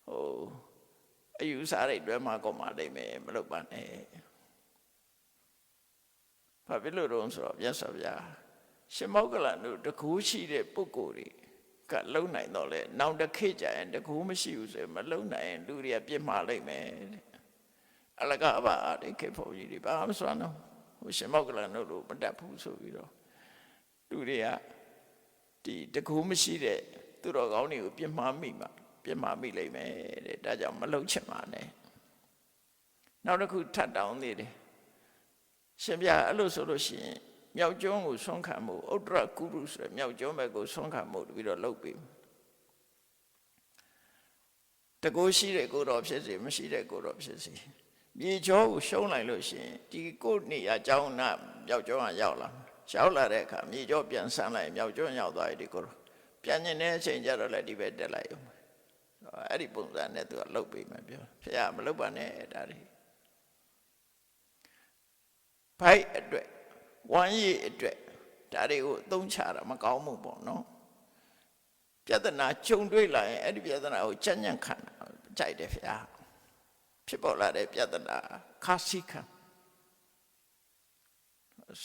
ဟိုအယူစားတွေတွဲမှာကောမှာလိမ့်မယ်မလုပ်ပါနဲ့ဘာဖြစ်လို့တော့ဆိုတော့မြတ်စွာဘုရားရှင်မောကလန်တို့တကူရှိတဲ့ပုဂ္ဂိုလ်တွေကလုံနိုင်တော့လေနောက်တစ်ခေတ်ကျရင်တကူမရှိဘူးဆိုရင်မလုံနိုင်ရင်လူတွေကပြစ်မှားလိမ့်မယ်တဲ့အလကားပါတဲ့ခေတ်ဖို့ကြီးတွေဘာမှမစွမ်းတော့ဟိုရှင်မောကလန်တို့လိုမတတ်ဘူးဆိုပြီးတော့လူတွေကဒီတကူမရှိတဲ့သူတော်ကောင်းတွေကိုပြစ်မှားမိလိမ့်မယ်တဲ့ဒါကြောင့်မလုံချင်ပါနဲ့နောက်တစ်ခုထပ်တောင်းသေးတယ်ရှင်ပြအဲ့လိုဆိုလို့ရှိရင်မြောက်ကျွန်းကိုဆွမ်းခံမှုဥဒ္ဒရကုရုဆိုတဲ့မြောက်ကျွန်းဘက်ကိုဆွမ်းခံမှုပြီးတော့လုပ်ပြီးတကူရှိတဲ့ကိုယ်တော်ဖြစ်စေမရှိတဲ့ကိုယ်တော်ဖြစ်စေ မြေကျောကိုရှုံးလိုက်လို့ရှိရင်ဒီကိုယ်နေရာကျောင်းနာမြောက်ကျောင်းကရောက်လာတဲ့အခါမြေကျောပြန်ဆန်းလိုက်မြောက်ကျောင်းရောက်သွားပြီဒီကိုပြန်ကျင်တဲ့အချိန်ကျတော့လည်းဒီဘက်တက်လိုက်အောင်အဲ့ဒီပုံစံနဲ့သူကလှုပ်ပေးမယ်ပြောဖခင်မလှုပ်ပါနဲ့ဒါတွေဘိုက်အတွက်ဝမ်းရည်အတွက်ဒါတွေကိုအသုံးချတာမကောင်းဘူးပေါ့နော်ပြဿနာကြုံတွေ့လာရင်အဲ့ဒီပြဿနာကိုကြံ့ကြံ့ခံကြိုက်တယ်ဖခင်ဖြစ်ပေါ်လာတဲ့ပြဿနာခါစီခံ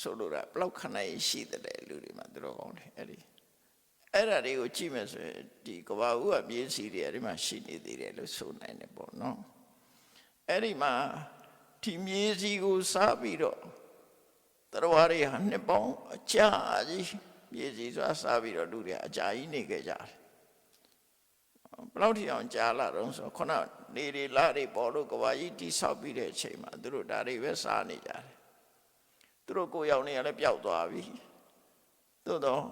ဆိုလိုတာဘလောက်ခဏရှိတဲ့လူတွေမှာသူတို့ကောင်းတယ်အဲ့ဒါတွေကိုကြည့်မယ်ဆိုရင်ဒီကဘာဦးကမြေစီတွေအဲ့ဒီမှာရှိနေသေးတယ်လို့ဆိုနိုင်တယ်ပေါ့နော်အဲ့ဒီမှာဒီမြေစီကိုစားပြီးတော့တရားတွေဟာနှစ်ပေါင်းအကြာကြီးမြေစီစွာစားပြီးတော့လူတွေအကြာကြီးနေခဲ့ကြတယ်ဘယ်လောက်ထိအောင်ကြာလာတော့ဆိုခုနနေတွေလာတွေပေါ်လို့ကဘာကြီးတိဆောက်ပြီးတဲ့အချိန်မှာသူတို့ဒါတွေပဲစားနေကြတယ်သူတို့ကိုယ်ရောက်နေရလဲပျောက်သွားပြီသို့တော့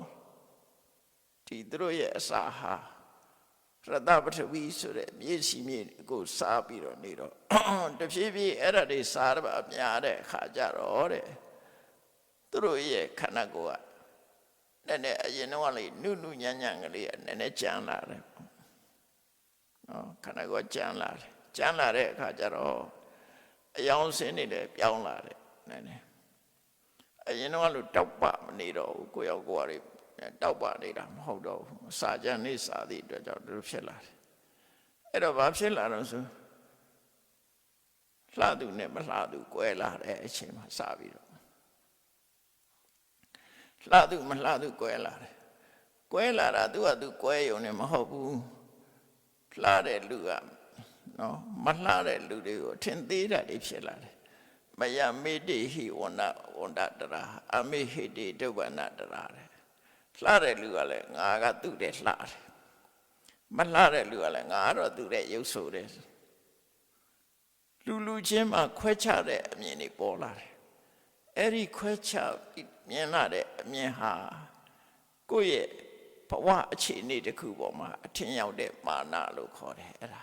ဒီသူတို့ရဲ့အစာဟာရတပထဝီဆိုတဲ့မြေစီမြေကိုစားပြီးတော့နေတော့တဖြည်းဖြည်းအဲ့ဒါတွေစားရပါများတဲ့အခါကျတော့တဲ့သူတို့ရဲ့ခန္ဓာကိုယ်ကနည်းနည်းအရင်တော့လေနုနုညံ့ညံ့ကလေးကနည်းနည်းကြမ်းလာတယ်နော်ခန္ဓာကိုယ်ကြမ်းလာတဲ့အခါကျတော့အယောင်စင်းနေတယ်ပြောင်းလာတယ်နည်းနည်းအရင်တော့လို့တောက်ပမနေတော့ဘူးကိုယ့်ရောက်ကိုယ်ရတောက်ပနေတာမဟုတ်တော့ဘူးစာကြမ်းနေစာသည့်အတွက်ကြောင့်သူဖြစ်လာတယ်အဲ့တော့ဘာဖြစ်လာတော့ဆိုလှသူနဲ့မလှသူကွဲလာတဲ့အချိန်မှာစပြီးတော့လှသူမလှသူကွဲလာတယ်ကွဲလာတာသူကသူကွဲရုံနဲ့မဟုတ်ဘူးလှတဲ့လူကနော်မလှတဲ့လူတွေကိုအထင်သေးတာတွေဖြစ်လာတယ်မယမေတိဟိဝန္ဒတရာအမေဟိတိဒုဗ္ဗနာတရာတဲ့လှတဲ့လူကလည်းငါကသူ့တဲ့လှတယ်မလှတဲ့လူကလည်းငါကတော့သူ့တဲ့ရုပ်ဆိုတယ်လူချင်းမှာခွဲခြားတဲ့အမြင်တွေပေါ်လာတယ်အဲ့ဒီခွဲခြားမြင်လာတဲ့အမြင်ဟာကိုယ့်ရဲ့ဘဝအခြေအနေတစ်ခုပေါ်မှာအထင်ရောက်တဲ့မာနလို့ခေါ်တယ်အဲ့ဒါ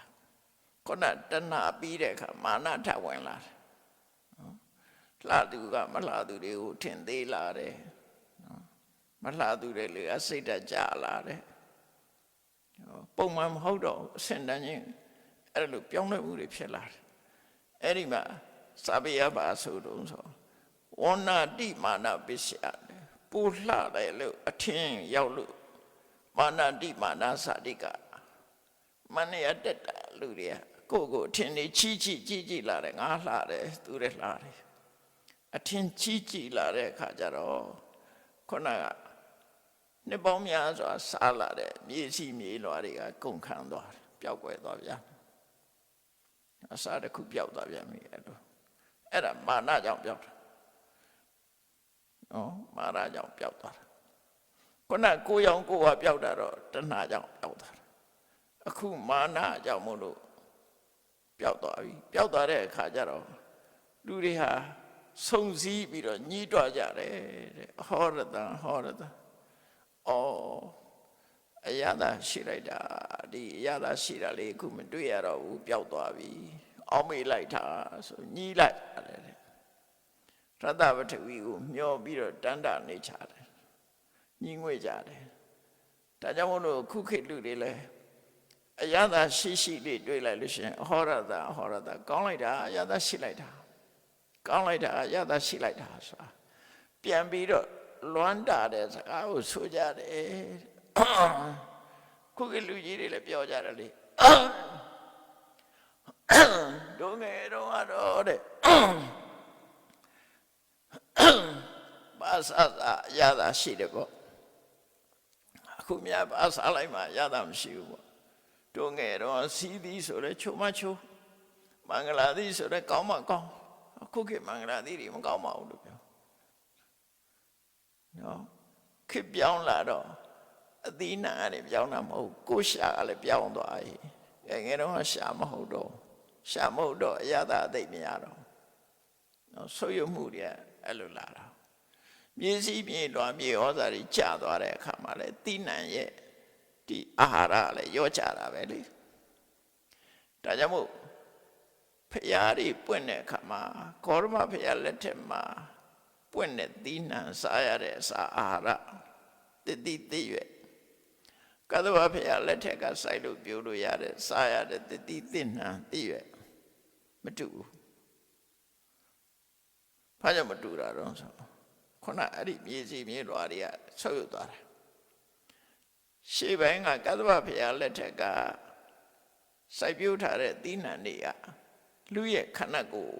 ခုနတဏှာပြီးတဲ့အခါမာနထပ်ဝင်လာတယ်လှသူကမလှသူတွေကိုထင်သေးလာတယ်မလှသူတွေလေအစိတ်တကြလာတယ်ပုံမှန်မဟုတ်တော့အစင်တန်းချင်းအဲ့လိုပြောင်းလဲမှုတွေဖြစ်လာတယ်အဲ့ဒီမှာစာပေရပါဆိုတော့ဆိုဝဏ္ဏတိမာနပစ္စယပူလှတယ်လို့အထင်ရောက်လို့မာနတိမာနစာတိကမနရတက်တာလူတွေကကိုအထင်နေချီကြည့်လာတယ်ငါလှတယ်သူတွေလှတယ်အထင်ချီကြည့်လာတဲ့အခါကျတော့ခုနကနှစ်ပေါင်းများစွာစားလာတဲ့မြေစီမြေလွာတွေကကုန်ခန်းသွားတယ်ပျောက်ကွယ်သွားဗျာအစားတစ်ခုပျောက်သွားပြန်ပြီအဲ့ဒါမာနကြောင့်ပျောက်တာနော်မာနကြောင့်ပျောက်သွားတာခုနကိုယ်ရောင်ကိုယ်ဟာပျောက်တာတော့တဏှာကြောင့်ပျောက်သွားတာအခုမာနကြောင့်မို့လို့ပျောက်သွားပြီပျောက်သွားတဲ့အခါကျတော့လူတွေဟာစုံစည်းပြီးတော့ညှိတွားကြတယ်တဲ့ဟောရတံအရသာရှိလိုက်တာဒီအရသာရှိတာလေးအခုမတွေ့ရတော့ဘူးပျောက်သွားပြီအောက်မေ့လိုက်တာဆိုညှိလိုက်ရတယ်ရတ္တပထဝီကိုမျောပြီးတော့တန်တာနေချတယ်ညှိငွေ့ကြတယ်ဒါကြောင့်မို့လို့ခုခေတ်လူတွေလည်းအရသာရှိလေးတွေ့လိုက်လို့ရှိရင်ဟောရတံကောင်းလိုက်တာအရသာရှိလိုက်တာကောင်းလိုက်တာအရသာရှိလိုက်တာဆိုတာပြန်ပြီးတော့လွမ်းတာတဲ့စကားကိုဆိုကြတယ်ခုကလူကြီးတွေလည်းပြောကြတယ်လေဒုငယ်တော့ကတော့တဲ့ဘာသာရတာရှိတယ်ပေါ့အခုမြတ်ဘာသာလိုက်မှရတာမရှိဘူးပေါ့ဒုငယ်တော့စီးသည်ဆိုလဲချိုမချိုမင်္ဂလာသည်ဆိုလဲကောင်းမကောင်းအခုခေတ်မင်္ဂလာသည်တွေမကောင်းပါဘူးလို့ပြောနော်ခေတ်ပြောင်းလာတော့အသီးနှံကလည်းပြောင်းတာမဟုတ်ကိုရှာကလည်းပြောင်းသွားပြီငယ်တော့ရှာမဟုတ်တော့အရသာအသိမရတော့နော်ဆုပ်ယုပ်မှုတွေအဲ့လိုလာတာမြေစီးမြေလွာမြေဩဇာတွေကျသွားတဲ့အခါမှာလည်းသီးနှံရဲ့ဒီအာဟာရလည်းရော့ကျတာပဲလေဒါကြောင့်မို့ ဖရာတွေပွင့်တဲ့အခါမှာကောရမဖရာလက်ထက်မှာပွင့်တဲ့သီးနှံစားရတဲ့အစာအာဟာရတတိသိရွယ်ကသဗ္ဗဖရာလက်ထက်ကစိုက်လို့ပြိုးလို့ရတဲ့စားရတဲ့တတိသိနှံသိရွယ်မတူဘူးဘာကြောင့်မတူတာတော့ဆိုခုနအဲ့ဒီမြေစီမြေလွာတွေကဆုပ်ယုတ်သွားတယ်ရှေ့ပိုင်းကကသဗ္ဗဖရာလက်ထက်ကစိုက်ပျိုးထားတဲ့သီးနှံတွေကလူရဲ့ခန္ဓာကိုယ်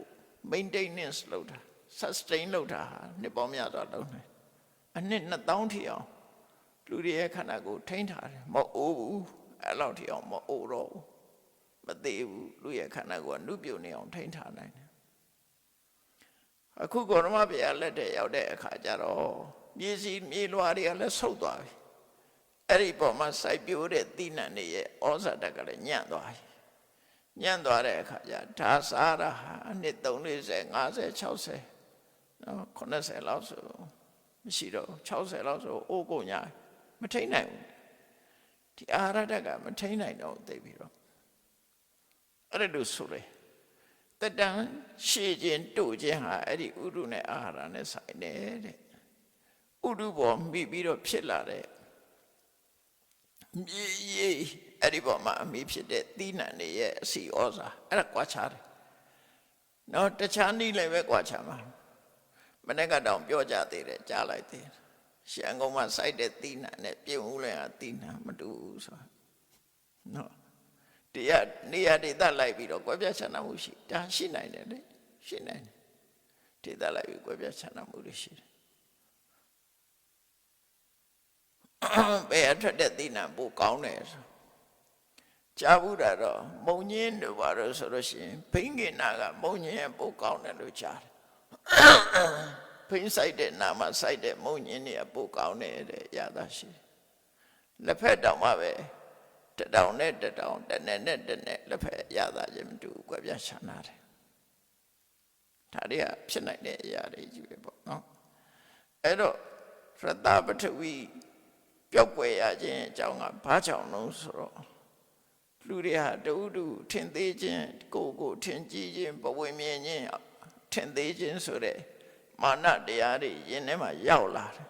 maintenance လုပ်တာ sustain လုပ်တာဟာနှစ်ပေါင်းများစွာလုပ်နေအနှစ်2000ထိအောင်လူတွေရဲ့ခန္ဓာကိုယ်ထိန်းထားတယ်မအိုးဘူးအဲ့လောက်ထိအောင်မအိုးတော့ဘူးမသေးဘူးလူရဲ့ခန္ဓာကိုယ်ကနုပြုတ်နေအောင်ထိန်းထားနိုင်တယ်အခုကောရမဘုရားလက်ထက်ရောက်တဲ့အခါကျတော့မြေစီမြေလွာတွေကလည်းဆုတ်သွားပြီအဲ့ဒီပေါ်မှာစိုက်ပျိုးတဲ့တိနှံတွေရဲ့ဩဇာတက်ကလည်းညံ့သွားပြီညံ့သွားတဲ့အခါကျဒါစားရဟာအနှစ်30 50 60နော်80လောက်ဆိုမရှိတော့60လောက်ဆိုအိုးကုန်ညာမထိန်နိုင်ဘူးဒီအာဟာရတက်ကမထိန်နိုင်တော့သိပြီတော့အဲ့ဒါလို့ဆိုလေတတန်ရှေ့ခြင်းတို့ခြင်းဟာအဲ့ဒီဥဒုနဲ့အာဟာရနဲ့ဆိုင်တယ်တဲ့ဥဒုပေါ်မိပြီးတော့ဖြစ်လာတဲ့မြေကြီးအဲ့ဒီပေါ်မှာအမိဖြစ်တဲ့သီးနှံတွေရဲ့အစီဩဇာအဲ့ဒါကွာခြားတယ်နော်တခြားနည်းလည်းပဲကွာခြားမှာမနေ့ကတောင်ပြောကြသေးတယ်ကြားလိုက်သေးတယ်ရှန်ကုန်မှာစိုက်တဲ့သီးနှံနဲ့ပြင်ဦးလည်းဟာသီးနှံမတူဘူးဆိုတာနော်တရားနေရာဒေသလိုက်ပြီးတော့ကွဲပြားခြားနားမှုရှိဒါရှိနိုင်တယ်လေရှိနိုင်တယ်ဒေသလိုက်ပြီးကွဲပြားခြားနားမှုတွေရှိတယ်ဘယ်အထွက်တဲ့သီးနှံပိုကောင်းတယ်ဆိုကြားဘူးတာတော့မုံညင်းတို့ဘာလို့ဆိုလို့ရှိရင်ဘိန်းကင်နာကမုံညင်းရဲ့ပိုကောင်းတယ်လို့ကြားတယ်ဘိန်းဆိုင်တဲ့နာမှာဆိုင်တဲ့မုံညင်းတွေကပိုကောင်းတယ်တဲ့ရတာရှိလက်ဖက်တောင်မှပဲတတောင်နဲ့တတောင်တနဲ့နဲ့တနဲ့လက်ဖက်ရတာချင်းမတူဘူးကွဲပြားခြားနာတယ်ဒါတွေကဖြစ်နိုင်တဲ့အရာတွေကြီးပဲပေါ့နော်အဲ့တော့ရတပထဝီပျောက်ကွယ်ရခြင်းအကြောင်းကဘာကြောင့်လဲဆိုတော့လူတွေဟာတူတူထင်သေးခြင်းကိုထင်ကြီးခြင်းဘဝမြင်ခြင်းထင်သေးခြင်းဆိုတဲ့မာနတရားတွေယင်ထဲမှာရောက်လာတယ်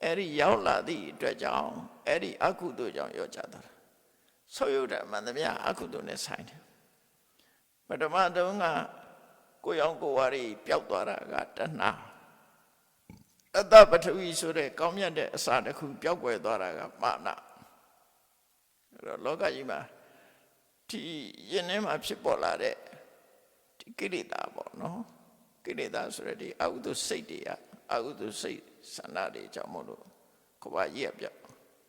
အဲ့ဒီရောက်လာသည့်အတွက်ကြောင့်အဲ့ဒီအကုသိုလ်ကြောင့်ရောကြတာဆုပ်ယုတ်တဲ့မှန်သမျှအကုသိုလ်နဲ့ဆိုင်တယ်ပထမတုန်းကကိုရောင်ကိုဝါရီပျောက်သွားတာကတဏှာအတ္တပထဝီဆိုတဲ့ကောင်းမြတ်တဲ့အစာတစ်ခုပျောက်ကွယ်သွားတာကမာနအဲ့တော့လောကကြီးမှာဒီယင်ထဲမှာဖြစ်ပေါ်လာတဲ့ဒီကိလေသာပေါ့နော်ကိလေသာဆိုတဲ့ဒီအကုသိုလ်စိတ်တွေအကုသိုလ်စိတ်ဆန္ဒတွေကြောင့်မို့လို့ကိုယ်ပါကြီးပြ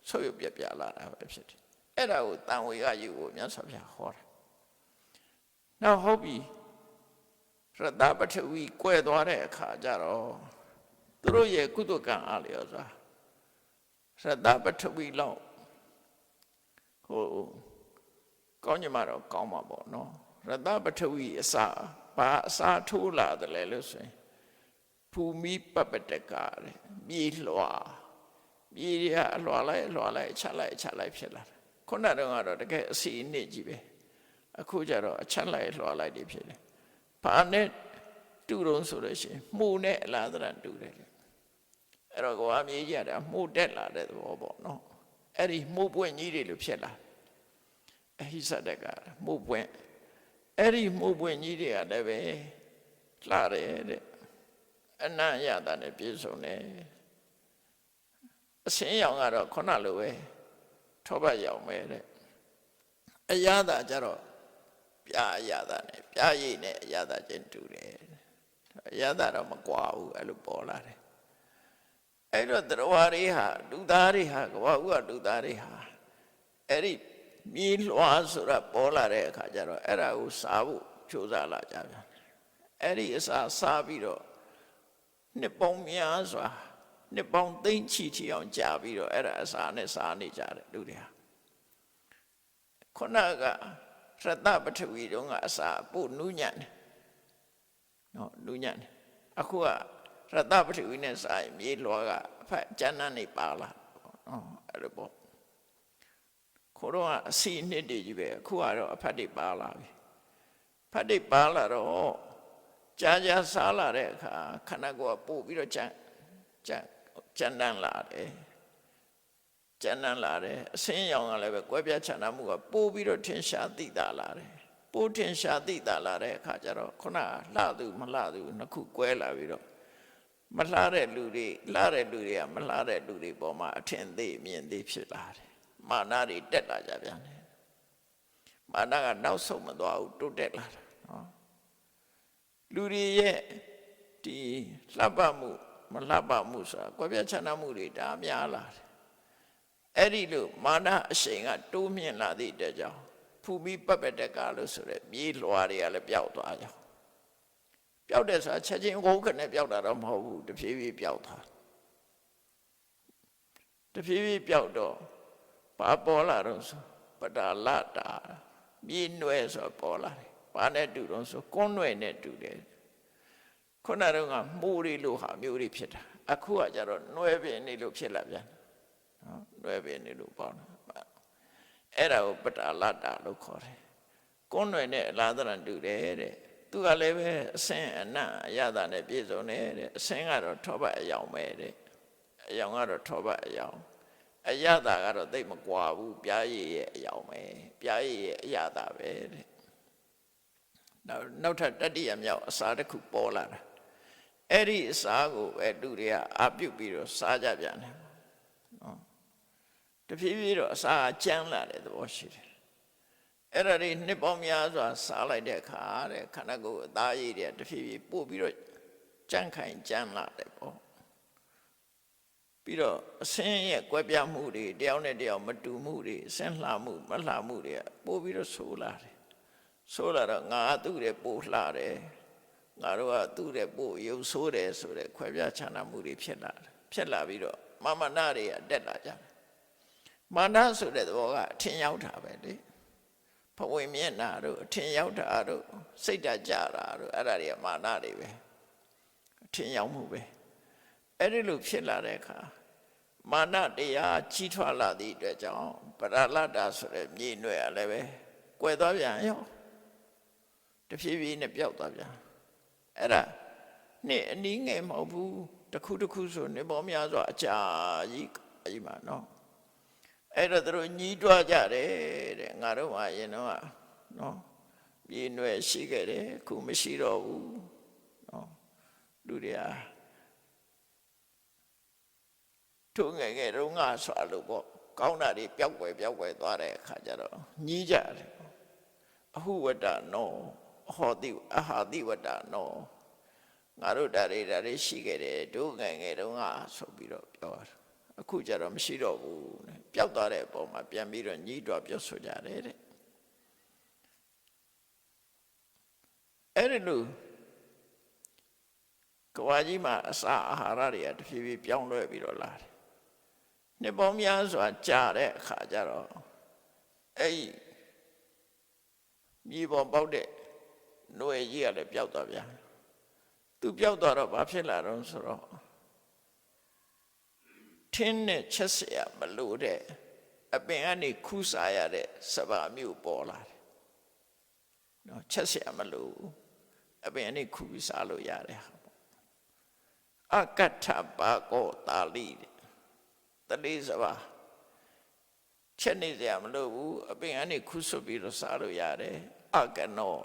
ဆုပ်ယုတ်ပြလာတာပဲဖြစ်တယ်အဲ့ဒါကိုတန်ဝေကယူကိုမြတ်စွာဘုရားဟောတာနောက်ဟုတ်ပြီရတပထဝီကွဲသွားတဲ့အခါကျတော့သူတို့ရဲ့ကုသကံအားလျော်စွာရတပထဝီလောက်ဟိုကောင်းကြမှာတော့ကောင်းမှာပေါ့နော်ရတပထဝီအစာဘာအစာထိုးလာတယ်လဲလို့ဆိုရင်ภูมิပပတကတဲ့မြေလွှာမြေတွေကအလွှာလိုက်ချက်လိုက်ဖြစ်လာတယ်ခုနကတော့တကယ်အစီအနစ်ကြီးပဲအခုကျတော့အချက်လိုက်လွှာလိုက်တွေဖြစ်တယ်ဘာနဲ့တူတုံးဆိုလို့ရှိရင်မှုနဲ့အလားတရတူတယ်အဲ့တော့ကိုအမြေကြီးရတယ်မှုတက်လာတဲ့သဘောပေါ့နော်အဲ့ဒီမှုပွင့်ကြီးတွေလို့ဖြစ်လာအဟိစတကမှုပွင့်အဲ့ဒီမှုပွင့်ကြီးတွေကလည်းပဲလှတယ်တဲ့အနံ့ရတာနဲ့ပြည့်စုံတယ်အစင်းရောင်ကတော့ခုနလိုပဲထောပတ်ရောင်ပဲတဲ့အရသာကြတော့ပြာအရသာနဲ့ပြာရည်နဲ့အရသာချင်းတူတယ်အရသာတော့မကွာဘူးအဲ့လိုပေါ်လာတယ်အဲ့တော့တရားတွေဟာလူသားတွေဟာကဘာဥကလူသားတွေဟာအဲ့ဒီမြေလွှာဆိုတာပေါ်လာတဲ့အခါကျတော့အဲ့ဒါကိုစားဖို့ကြိုးစားလာကြပြန်အဲ့ဒီအစာစားပြီးတော့နှစ်ပေါင်းများစွာနှစ်ပေါင်းသိန်းချီအောင်ကြာပြီးတော့အဲ့ဒါအစာနဲ့စားနေကြတယ်လူတွေဟာခုနကရတပထဝီတုန်းကအစာပို့နူးညံ့တယ်နော်နူးညံ့တယ်အခုကရတပထဝီနဲ့စားရင်မြေလွှာကအဖက်ကျန်းန်းနေပါလာနော်အဲ့လိုပေါ့ခိုးတော့အစီနှစ်တွေကြီးပဲအခုကတော့အဖက်တွေပါလာပြီဘ ဖတ်တိတ်ပါလာတော့ကြာစားလာတဲ့အခါခန္ဓာကိုယ်ကပို့ပြီးတော့ကြမ်းတမ်းလာတယ်ကြမ်းတမ်းလာတယ်အစင်းရောင်ကလည်းပဲကွဲပြားခြားနားမှုကပို့ပြီးတော့ထင်ရှားသိတာလာတယ်ပို့ထင်ရှားသိတာလာတဲ့အခါကျတော့ခုနလှသူမလှသူနှစ်ခုကွဲလာပြီးတော့မလှတဲ့လူတွေလှတဲ့လူတွေကမလှတဲ့လူတွေပေါ်မှာအထင်သေးမြင်သေးဖြစ်လာတယ်မာနတွေတက်လာကြပြန်တယ်မာနကနောက်ဆုံးမသွားဘူးတိုးတက်လာတာနော်လူတွေရဲ့ဒီလှပမှုမလှပမှုဆိုတာကွဲပြားခြားနားမှုတွေဒါများလာတယ်အဲ့ဒီလိုမာနအရှိန်ကတိုးမြင့်လာသည့်အတွက်ကြောင့်ဖူပြီးပတ်ပက်တက်ကလို့ဆိုရဲမြေလွှာတွေကလည်းပျောက်သွားကြပျောက်တယ်ဆိုတာချက်ချင်းဟုတ်ခနဲ့ပျောက်တာတော့မဟုတ်ဘူးတဖြည်းဖြည်းပျောက်သွားတဖြည်းဖြည်းပျောက်တော့ဘာပေါ်လာတော့ဆိုပတာလတာမြေနွယ်ဆိုပေါ်လာတယ်ဘာနဲ့တူတော့ဆိုကွန်းနွယ်နဲ့တူတယ်ခုနကတော့ကမှုတွေလို့ဟာမျိုးတွေဖြစ်တာအခုကကြတော့နွယ်ပင်နေလို့ဖြစ်လာပြန်နော်နွယ်ပင်နေလို့ပေါ့နော်အဲ့ဒါကိုပတာလတာလို့ခေါ်တယ်ကွန်းနွယ်နဲ့အလားတရံတူတယ်တဲ့သူကလည်းပဲအစင်းအနံ့အရသာနဲ့ပြည့်စုံတယ်တဲ့အစင်းကတော့ထောပတ်အယောင်ပဲတဲ့အယောင်ကတော့ထောပတ်အယောင်အရသာကတော့သိမကွာဘူးပြားရည်ရဲ့အယောင်ပဲပြားရည်ရဲ့အရသာပဲတဲ့နောက်ထပ်တတိယမြောက်အစာတစ်ခုပေါ်လာတာအဲ့ဒီအစာကိုပဲလူတွေကအာပြုတ်ပြီးတော့စားကြပြန်တယ်နော်တဖြည်းဖြည်းတော့အစာကျန်းလာတဲ့သဘောရှိတယ်အဲ့ဒါတွေနှစ်ပေါင်းများစွာစားလိုက်တဲ့အခါတဲ့ခန္ဓာကိုယ်အသားရည်တွေတဖြည်းဖြည်းပို့ပြီးတော့ကြမ်းခိုင်ကြမ်းလာတယ်ပေါ့ပြီးတော့အစင်းရဲ့ကွဲပြားမှုတွေတယောက်နဲ့တယောက်မတူမှုတွေအစင်းလှမှုမလှမှုတွေပို့ပြီးတော့ဆိုးလာတယ်ဆိုးလာတော့ငါသူ့တဲ့ပို့လှတယ်ငါတို့ကသူ့တဲ့ပို့ရုပ်ဆိုးတယ်ဆိုတဲ့ခွဲပြားခြားနားမှုတွေဖြစ်လာတယ်ဖြစ်လာပြီးတော့မာနတွေကတက်လာကြတယ်မာနဆိုတဲ့သဘောကအထင်ရောက်တာပဲလေဘဝင်မျက်နာတို့အထင်ရောက်တာတို့စိတ်ဓာတ်ကြတာတို့အဲ့ဒါတွေကမာနတွေပဲအထင်ရောက်မှုပဲအဲ့ဒီလိုဖြစ်လာတဲ့အခါမာနတရားကြီးထွားလာသည့်အတွက်ကြောင့်ပရလတ္တာဆိုတဲ့မြေနွယ်ကလည်းပဲကွယ်သွားပြန်ရောတဖြည်းဖြည်းနဲ့ပျောက်သွားပြန်အဲ့ဒါနှစ်အနည်းငယ်မဟုတ်ဘူးတစ်ခုတစ်ခုဆိုနေပေါ်များစွာအကြာကြီးအကြီးမှာနော်အဲ့တော့သူတို့ညီးတွားကြတယ်တဲ့ငါတို့ကရင်တော့နော်မြေနွယ်ရှိခဲ့တယ်အခုမရှိတော့ဘူးနော်လူတွေကထိုငယ်ငယ်တုန်းကဆိုလို့ပေါ့ကောင်းတာတွေပျောက်ွယ်သွားတဲ့အခါကျတော့ညီးကြတယ်အဟုဝတ္တနောအဟောတိအဟာတိဝတ္တနောငါတို့ဒါတွေရှိခဲ့တယ်တို့ငယ်ငယ်တုန်းကဆိုပြီးတော့ပြောတာအခုကျတော့မရှိတော့ဘူးပျောက်သွားတဲ့အပေါ်မှာပြန်ပြီးတော့ညီးတွားပြောဆိုကြတယ်တဲ့အဲ့ဒီလိုကဘာကြီးမှာအစာအာဟာရတွေကတဖြည်းဖြည်းပြောင်းလဲပြီးတော့လာတယ်နှစ်ပေါင်းများစွာကြာတဲ့အခါကျတော့အဲ့မြေပေါ်ပေါက်တဲ့ຫນွေကြီးကလည်းပျောက်သွားပြန်သူပျောက်သွားတော့ဘာဖြစ်လာတော့ဆိုတော့ထင်းနဲ့ချက်เสียမလို့တဲ့အပင်ကနေခူးစားရတဲ့စပါးမျိုးပေါ်လာတယ်နော်ချက်เสียမလို့အပင်ကနေခူးပြီးစားလို့ရတယ်ဟာပေါ့အကတ္ထဘာကောတာလိတလေးစပါးချက်နေเสียမလို့ဘူးအပင်ကနေခူးဆွပြီးတော့စားလို့ရတယ်အကနော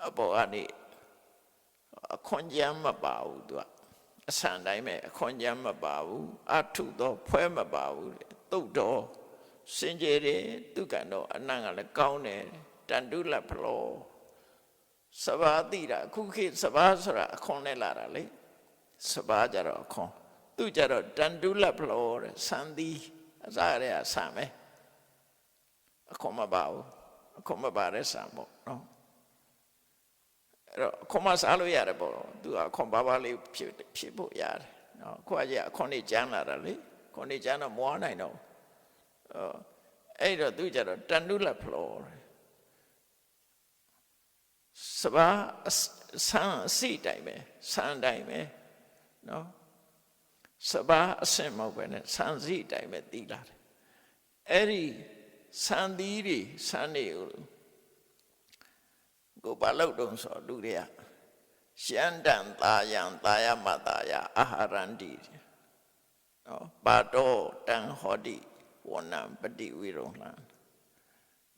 အပေါ်ကနေအခွန်ကြမ်းမပါဘူးသူကအဆန်တိုင်းပဲအခွန်ကြမ်းမပါဘူးအထုတော့ဖွဲမပါဘူးတုတ်တော့စင်ကြယ်တယ်သူကတော့အနံ့ကလည်းကောင်းတယ်တန်တုလဖလောစဘာတိတာအခုခေတ်စဘာဆိုတာအခွန်နဲ့လာတာလေစဘာကြတော့အခွန်သူကြတော့တန်တုလဖလောတဲ့စံသည်အစားရအဆန်ပဲအခွန်မပါဘူးအခွန်မပါတဲ့ဆံပေါ့နော်အဲ့တော့အခွန်မစားလို့ရတယ်ပေါ့သူကအခွန်ပါလေးဖြစ်ဖို့ရတယ်နော်ခွာကြီးအခွန်နေကျန်းလာတာလေခွန်နေကျန်းတော့မွားနိုင်တော့အဲ့တော့သူကြတော့တန်တုလဖလောစဘာဆန်းအစီတိုင်းပဲဆန်းတိုင်းပဲနော်စဘာအစင်မဟုတ်ပဲနဲ့ဆန်းစီတိုင်းပဲတီးလာတယ်အဲ့ဒီဆန်းသီးတွေဆန်းနေကို ကိုဘာလို့တုံးဆိုလူတွေကရှမ်းတန်သာယံသာယမတာယအာဟာရန္တိနော်ပါတော့တန်ဟောတိဝဏံပတိဝိရုံလံ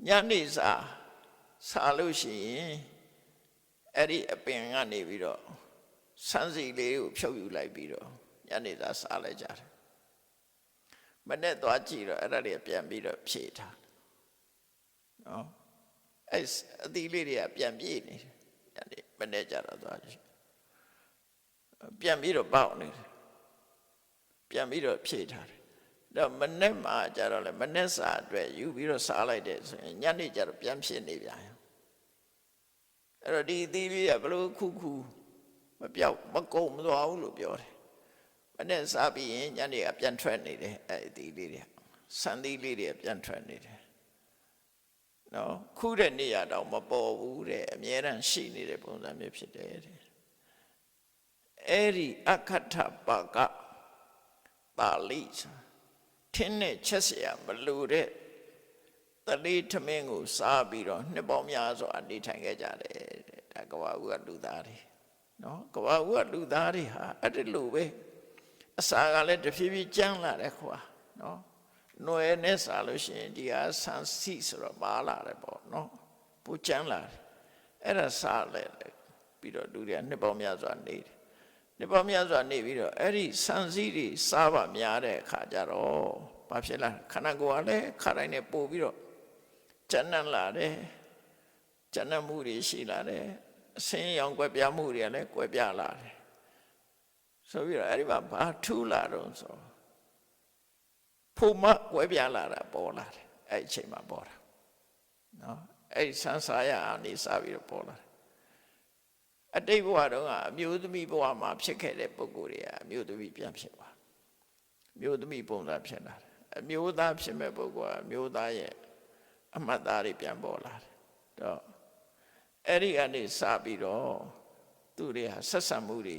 ညနေစားလို့ရှိရင်အဲ့ဒီအပင်ကနေပြီးတော့ဆန်းစီလေးကိုဖြုတ်ယူလိုက်ပြီးတော့ညနေစားလိုက်ကြတယ်မနဲ့သွားကြည့်တော့အဲ့ဒါတွေပြန်ပြီးတော့ဖြည့်ထားနော်အဲ့အသီးလေးတွေကပြန်ပြည့်နေတယ်ညနေမနဲ့ကြတော့သွားကြည့်ပြန်ပြီးတော့ပေါက်နေတယ်ပြန်ပြီးတော့ဖြည့်ထားတယ်တော့မနဲ့မှကြတော့လေမနဲ့စားအတွက်ယူပြီးတော့စားလိုက်တယ်ဆိုရင်ညနေကျတော့ပြန်ဖြစ်နေပြန်အဲ့တော့ဒီအသီးလေးကဘလို့ခုမပြောက်မကုန်မသွားဘူးလို့ပြောတယ်မနဲ့စားပြီးရင်ညနေကပြန်ထွက်နေတယ်အဲ့အသီးလေးတွေဆန်သီးလေးတွေပြန်ထွက်နေတယ်နော်ခုတဲ့နေရတော့မပေါ်ဘူးတဲ့အမြဲတမ်းရှိနေတဲ့ပုံစံမျိုးဖြစ်တယ်တဲ့အဲ့ဒီအခဋ္ဌပါကပါဠိထင်းနဲ့ချက်เสียမလို့တဲ့တလေးထမင်းကိုစားပြီးတော့နှစ်ပေါင်းများစွာနေထိုင်ခဲ့ကြတယ်ဒါကဘာဦးကလူသားတွေနော်ကဘာဦးကလူသားတွေဟာအဲ့ဒီလိုပဲအစာကလည်းတဖြည်းဖြည်းကျန်းလာတယ်ခွာနော်နွယ်နဲ့စားလို့ရှိရင်ဒီဟာဆန်စီဆိုတော့ပါလာတယ်ပေါ့နော်ပူကျန်းလာတယ်အဲ့ဒါစားလဲပြီးတော့လူတွေကနှစ်ပေါင်းများစွာနေတယ်နှစ်ပေါင်းများစွာနေပြီးတော့အဲ့ဒီဆန်စီတွေစားပါများတဲ့အခါကျတော့ဘာဖြစ်လဲခန္ဓာကိုယ်ကလည်းခါတိုင်းနဲ့ပို့ပြီးတော့ကျန်းနလာတယ်ကျန်းနမှုတွေရှိလာတယ်အစင်းရောင်ကွယ်ပြားမှုတွေကလည်းကွယ်ပြားလာတယ်ဆိုပြီးတော့အဲ့ဒီမှာဘာထူးလာတော့ဆိုဖို့မကွယ်ပြားလာတာပေါ်လာတယ်အဲ့ဒီအချိန်မှာပေါ်တာနော်အဲ့ဒီဆန်းစားရအနေစပြီးတော့ပေါ်လာတယ်အတိတ်ဘဝတုန်းကအမျိုးသမီးဘဝမှာဖြစ်ခဲ့တဲ့ပုဂ္ဂိုလ်တွေကအမျိုးသမီးပြန်ဖြစ်သွားမျိုးသမီးပုံစံဖြစ်လာတယ်အမျိုးသားဖြစ်မဲ့ပုဂ္ဂိုလ်ကအမျိုးသားရဲ့အမှတ်သားတွေပြန်ပေါ်လာတယ်တော့အဲ့ဒီကနေစပြီးတော့သူတွေဟာဆက်ဆံမှုတွေ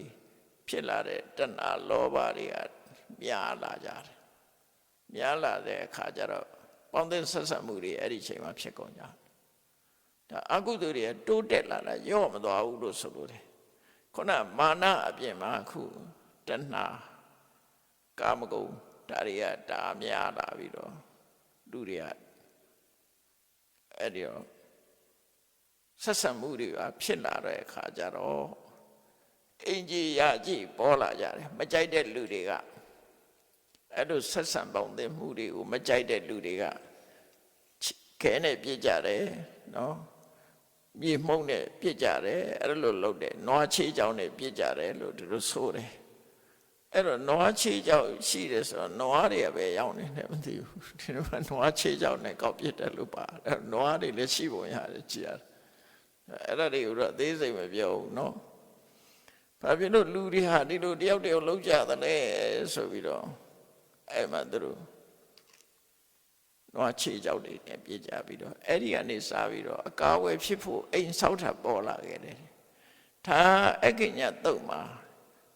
ဖြစ်လာတဲ့တဏှာလောဘတွေကများလာကြတယ်များလာတဲ့အခါကျတော့ပေါင်းတဲ့ဆက်ဆံမှုတွေအဲ့ဒီအချိန်မှာဖြစ်ကုန်ကြဒါအကုသိုလ်တွေတိုးတက်လာတာရော့မသွားဘူးလို့ဆိုလို့တယ်ခုနမာနအပြင်မှာအခုတဏှာကာမဂုဏ်ဒါတွေကဒါများလာပြီးတော့လူတွေကအဲ့ဒီတော့ဆက်ဆံမှုတွေကဖြစ်လာတဲ့အခါကျတော့အင်ကြီးရကြီးပေါ်လာကြတယ်မကြိုက်တဲ့လူတွေကအဲ့လိုဆက်ဆံပေါင်းတဲ့မှုတွေကိုမကြိုက်တဲ့လူတွေကခဲနဲ့ပြစ်ကြတယ်နော်မြေမှုန့်နဲ့ပြစ်ကြတယ်အဲ့လိုလုပ်တယ်နွားချေးကြောင်နဲ့ပြစ်ကြတယ်လို့သူတို့ဆိုတယ်အဲ့တော့နွားချေးကြောင်ရှိတယ်ဆိုတော့နွားတွေကပဲရောက်နေတယ်မသိဘူးဒီမှာနွားချေးကြောင်နဲ့ကောက်ပြစ်တယ်လို့ပါအဲ့နွားတွေလည်းရှိပုံရတယ်ကြည်ရတယ်အဲ့ဒါတွေကိုတော့အသေးစိတ်မပြောဘူးနော်ဘာဖြစ်လို့လူတွေဟာဒီလိုတယောက်တယောက်လုံးကြတယ်လဲဆိုပြီးတော့အဲ့မှာသူတို့နွားချေကြောက်တွေနဲ့ပြေးကြပြီးတော့အဲ့ဒီကနေစားပြီးတော့အကားဝယ်ဖြစ်ဖို့အိမ်ဆောက်တာပေါ်လာခဲ့တယ်ဒါအက္ခညတုတ်မှာ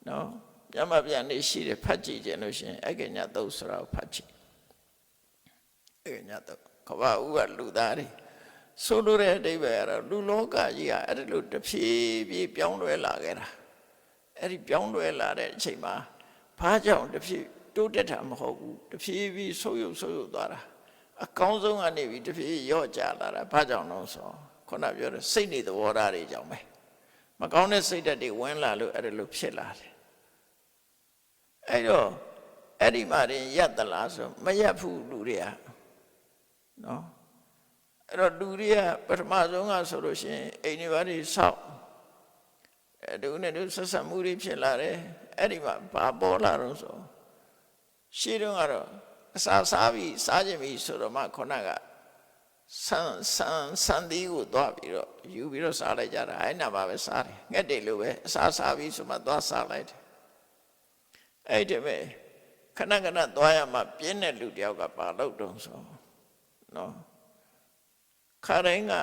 နော်ညမပြန်နေရှိတယ်ဖတ်ကြည့်ကြလို့ရှင်အက္ခညတုတ်ဆိုတာကိုဖတ်ကြည့်အက္ခညတုတ်ကဘာဦးကလူသားတွေဆိုလိုတဲ့အဓိပ္ပာယ်ကတော့လူလောကကြီးကအဲ့ဒီလိုတဖြည်းဖြည်းပြောင်းလဲလာခဲ့တာအဲ့ဒီပြောင်းလဲလာတဲ့အချိန်မှာဘာကြောင့်တဖြည်းတိုးတက်တာမဟုတ်ဘူးတဖြည်းဖြည်းဆုပ်ယုပ်သွားတာအကောင်းဆုံးကနေပြီးတဖြည်းရော့ကျလာတာဘာကြောင့်လဲဆိုခုနပြောတဲ့စိတ်နေသဘောထားတွေကြောင့်ပဲမကောင်းတဲ့စိတ်ဓာတ်တွေဝင်လာလို့အဲ့ဒါလိုဖြစ်လာတယ်အဲ့တော့အဲ့ဒီမှာရင်ရက်သလားဆိုမရက်ဘူးလူတွေကနော်အဲ့တော့လူတွေကပထမဆုံးကဆိုလို့ရှိရင်အိမ်တွေဘာတွေဆောက်အဲ့ဒီနဲ့တို့ဆက်ဆံမှုတွေဖြစ်လာတယ်အဲ့ဒီမှာဘာပေါ်လာတော့ဆိုရှင်းတော့ကတော့အစာစားပြီးစားခြင်းပြီးဆိုတော့မှခုနကဆန်သီးကိုသွားပြီးတော့ယူပြီးတော့စားလိုက်ကြတာအဲ့နာမှာပဲစားတယ်ငှက်တွေလိုပဲအစာစားပြီးဆိုမှသွားစားလိုက်တယ်အဲ့ဒီမဲ့ခဏခဏသွားရမှပြင်းတဲ့လူတယောက်ကပါလို့တုံးဆိုနော်ခါတိုင်းက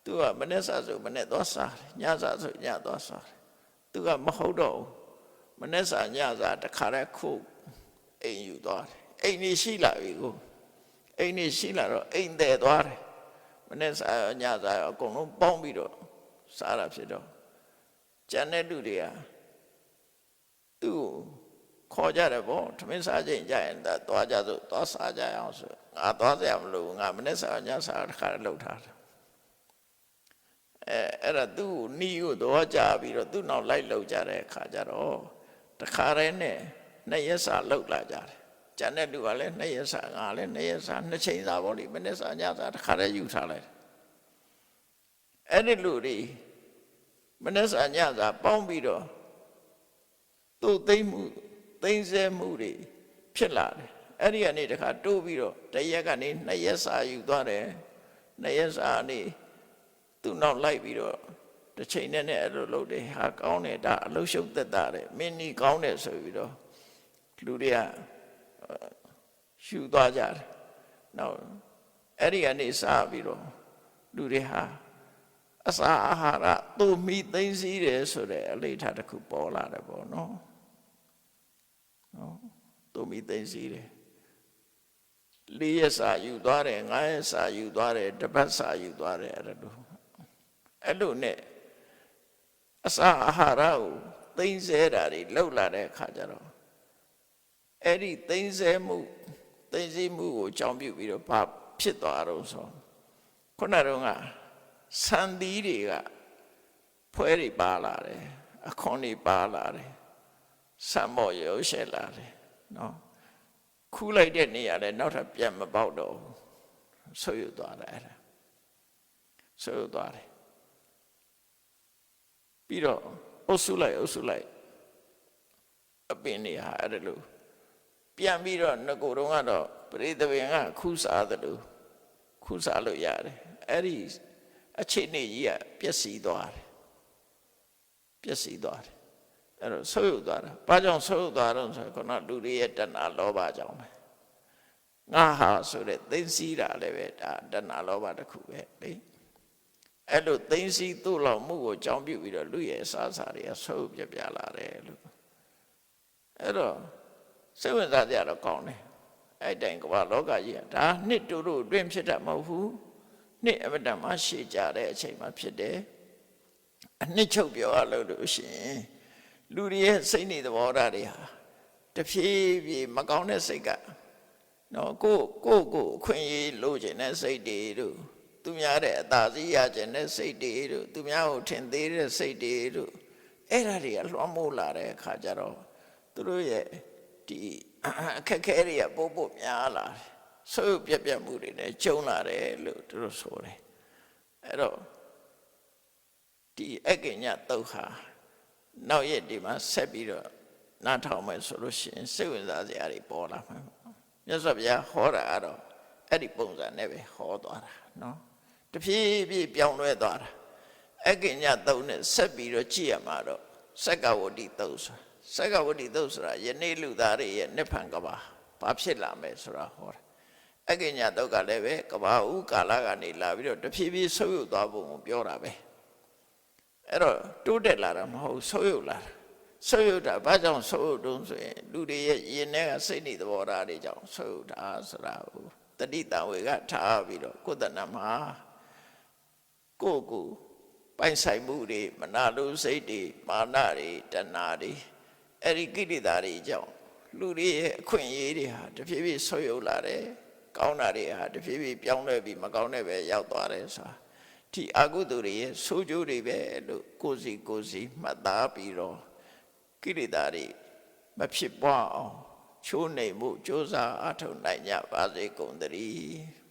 သူကမနေ့စားဆိုမနေ့သွားစားတယ်ညစားဆိုညသွားစားတယ်သူကမဟုတ်တော့ဘူးမနေ့စားညစားတခါတည်းခုအိမ်ယူသွားတယ်အိမ်ကြီးရှိလာပြီကိုအိမ်ကြီးရှိလာတော့အိမ်တယ်သွားတယ် မနေ့စာရောညစာရောအကုန်လုံးပေါင်းပြီးတော့စားတာဖြစ်တော့ကျန်တဲ့လူတွေကသူ့ခေါ်ကြတယ်ပေါ့ထမင်းစားချိန်ကြရင်သွားကြစို့သွားစားကြအောင်ဆိုငါသွားစရာမလိုငါမနေ့စာညစာတစ်ခါလှုပ်ထားတယ်အဲ့ဒါသူ့နီးကိုတော့ကြပြီးတော့သူ့နောက်လိုက်လှုပ်ကြတဲ့အခါကျတော့တခါတည်းနဲ့နှစ်ရက်စာလှုပ်လာကြတယ်ကျန်တဲ့လူကလည်းနှစ်ရက်စာငါလည်းနှစ်ရက်စာနှစ်ချိန်စာပေါ့လေမနေ့စာညစာတခါတည်းယူထားလိုက်အဲ့ဒီလူတွေမနေ့စာညစာပေါင်းပြီးတော့သူ့သိမ့်မှုသိမ့်ဆဲမှုတွေဖြစ်လာတယ်အဲ့ဒီကနေတခါတိုးပြီးတော့တရက်ကနေနှစ်ရက်စာယူသွားတယ်နှစ်ရက်စာနေသူ့နောက်လိုက်ပြီးတော့တစ်ချိန်နဲ့အဲ့လိုလုပ်တယ်ဟာကောင်းတယ်ဒါအလုပ်ရှုပ်သက်တာတယ်မင်းကြီးကောင်းတယ်ဆိုပြီးတော့လူတွေကယူသွားကြတယ်နောက်အဲ့ဒီကနေစပြီးတော့လူတွေဟာအစာအာဟာရသူမိသိမ့်စည်းတယ်ဆိုတဲ့အလေးထားတစ်ခုပေါ်လာတယ်ပေါ့နော်သူမိသိမ့်စည်းတယ်4ရက်စာယူသွားတယ်5ရက်စာယူသွားတယ်တစ်ပတ်စာယူသွားတယ်အဲ့လိုနဲ့အစာအာဟာရကိုသိမ့်ဆဲတာတွေလောက်လာတဲ့အခါကျတော့အဲ့ဒီသိမ့်ဆဲမှုသိမ့်စည်းမှုကိုကြောင်းပြုပြီးတော့ဘာဖြစ်သွားတော့ဆိုခုနကတော့ဆန်သီးတွေကဖွဲတွေပါလာတယ်အခွန်တွေပါလာတယ်ဆံမော်ရုပ်ရှဲလာတယ်နော်ခူးလိုက်တဲ့နေရာလဲနောက်ထပ်ပြန်မပေါက်တော့ဆွရွသွားတယ်အဲ့ဒါဆွရွသွားတယ်ပြီးတော့အုပ်စုလိုက်အပင်တွေဟာအဲ့ဒါလို့ပြန်ပြီးတော့ငကိုတော့ကတော့ပရိသပင်ကခူးစားတယ်လို့ခူးစားလို့ရတယ်အဲ့ဒီအခြေအနေကြီးကပျက်စီးသွားတယ်အဲ့တော့ဆုပ်ယုတ်သွားတာဘာကြောင့်ဆုပ်ယုတ်သွားတော့ဆိုတော့လူတွေရဲ့တဏှာလောဘကြောင့်ပဲငါဟာဆိုတဲ့သိမ့်စီးတာလည်းပဲဒါတဏှာလောဘတစ်ခုပဲလေအဲ့လိုသိမ့်စီးသို့လောက်မှုကိုကြောင်းပြုပြီးတော့လူရဲ့အစားအစာတွေကဆုပ်ပြပြလာတယ်လို့အဲ့တော့စိတ်ဝင်စားကြတော့ကောင်းတယ်အဲ့တိုင်ကမ္ဘာလောကကြီးကဒါနှစ်တူတို့အတွင်းဖြစ်တတ်မဟုတ်ဘူးနှစ်အမတန်မှရှည်ကြတဲ့အချိန်မှဖြစ်တယ်အနှစ်ချုပ်ပြောရလို့ရှိရင်လူတွေရဲ့စိတ်နေသဘောထားတွေဟာတဖြည်းဖြည်းမကောင်းတဲ့စိတ်ကနော်ကိုအခွင့်အရေးလိုချင်တဲ့စိတ်တွေတို့သူများတဲ့အသာစီးရချင်တဲ့စိတ်တွေတို့သူများကိုထင်သေးတဲ့စိတ်တွေတို့အဲ့ဒါတွေကလွှမ်းမိုးလာတဲ့အခါကျတော့သူတို့ရဲ့ဒီအခက်ခဲတွေကပို့များလာတယ်ဆုပ်ပြတ်မှုတွေနဲ့ကျုံလာတယ်လို့သူတို့ဆိုတယ်အဲ့တော့ဒီအကညတုတ်ဟာနောက်ရက်ဒီမှာဆက်ပြီးတော့နားထောင်မယ်ဆိုလို့ရှိရင်စိတ်ဝင်စားစရာတွေပေါ်လာမှာမြတ်စွာဘုရားဟောတာကတော့အဲ့ဒီပုံစံနဲ့ပဲဟောသွားတာနော်တဖြည်းဖြည်းပြောင်းလဲသွားတာအကညတုတ်နဲ့ဆက်ပြီးတော့ကြည့်ရမှာတော့စက္ကဝတိတုတ်ဆိုစက္ကဝတိတုတ်ဆိုတာယနေ့လူသားတွေရဲ့နိဗ္ဗာန်ကဘာဖြစ်လာမယ်ဆိုတာဟောတာအကညတုတ်ကလည်းပဲကဘာဥကာလကနေလာပြီးတော့တဖြည်းဖြည်းဆုပ်ယုတ်သွားပုံကိုပြောတာပဲအဲ့တော့တိုးတက်လာတာမဟုတ်ဆုပ်ယုတ်လာတာဆုပ်ယုတ်တာဘာကြောင့်ဆုပ်ယုတ်တုံးဆိုရင်လူတွေရဲ့ရင်ထဲကစိတ်နေသဘောထားတွေကြောင့်ဆုပ်ယုတ်တာဆိုတာကိုတတိတံဝေကထားပြီးတော့ကိုယ်တဏ္ဍမှာကိုပိုင်ဆိုင်မှုတွေမနာလိုစိတ်တွေမာနတွေတဏှာတွေအဲ့ဒီကိလေသာတွေကြောင့်လူတွေရဲ့အခွင့်အရေးတွေဟာတဖြည်းဖြည်းဆုပ်ယုတ်လာတယ်ကောင်းတာတွေဟာတဖြည်းဖြည်းပြောင်းလဲပြီးမကောင်းတဲ့ပဲရောက်သွားတယ်ဆိုတာဒီအကုသိုလ်တွေရဲ့ဆိုးကျိုးတွေပဲလို့ကိုယ်စီမှတ်သားပြီးတော့ကိလေသာတွေမဖြစ်ပွားအောင်ချိုးနှိမ်မှုကြိုးစားအထောက်နိုင်ကြပါစေကုန်သတည်း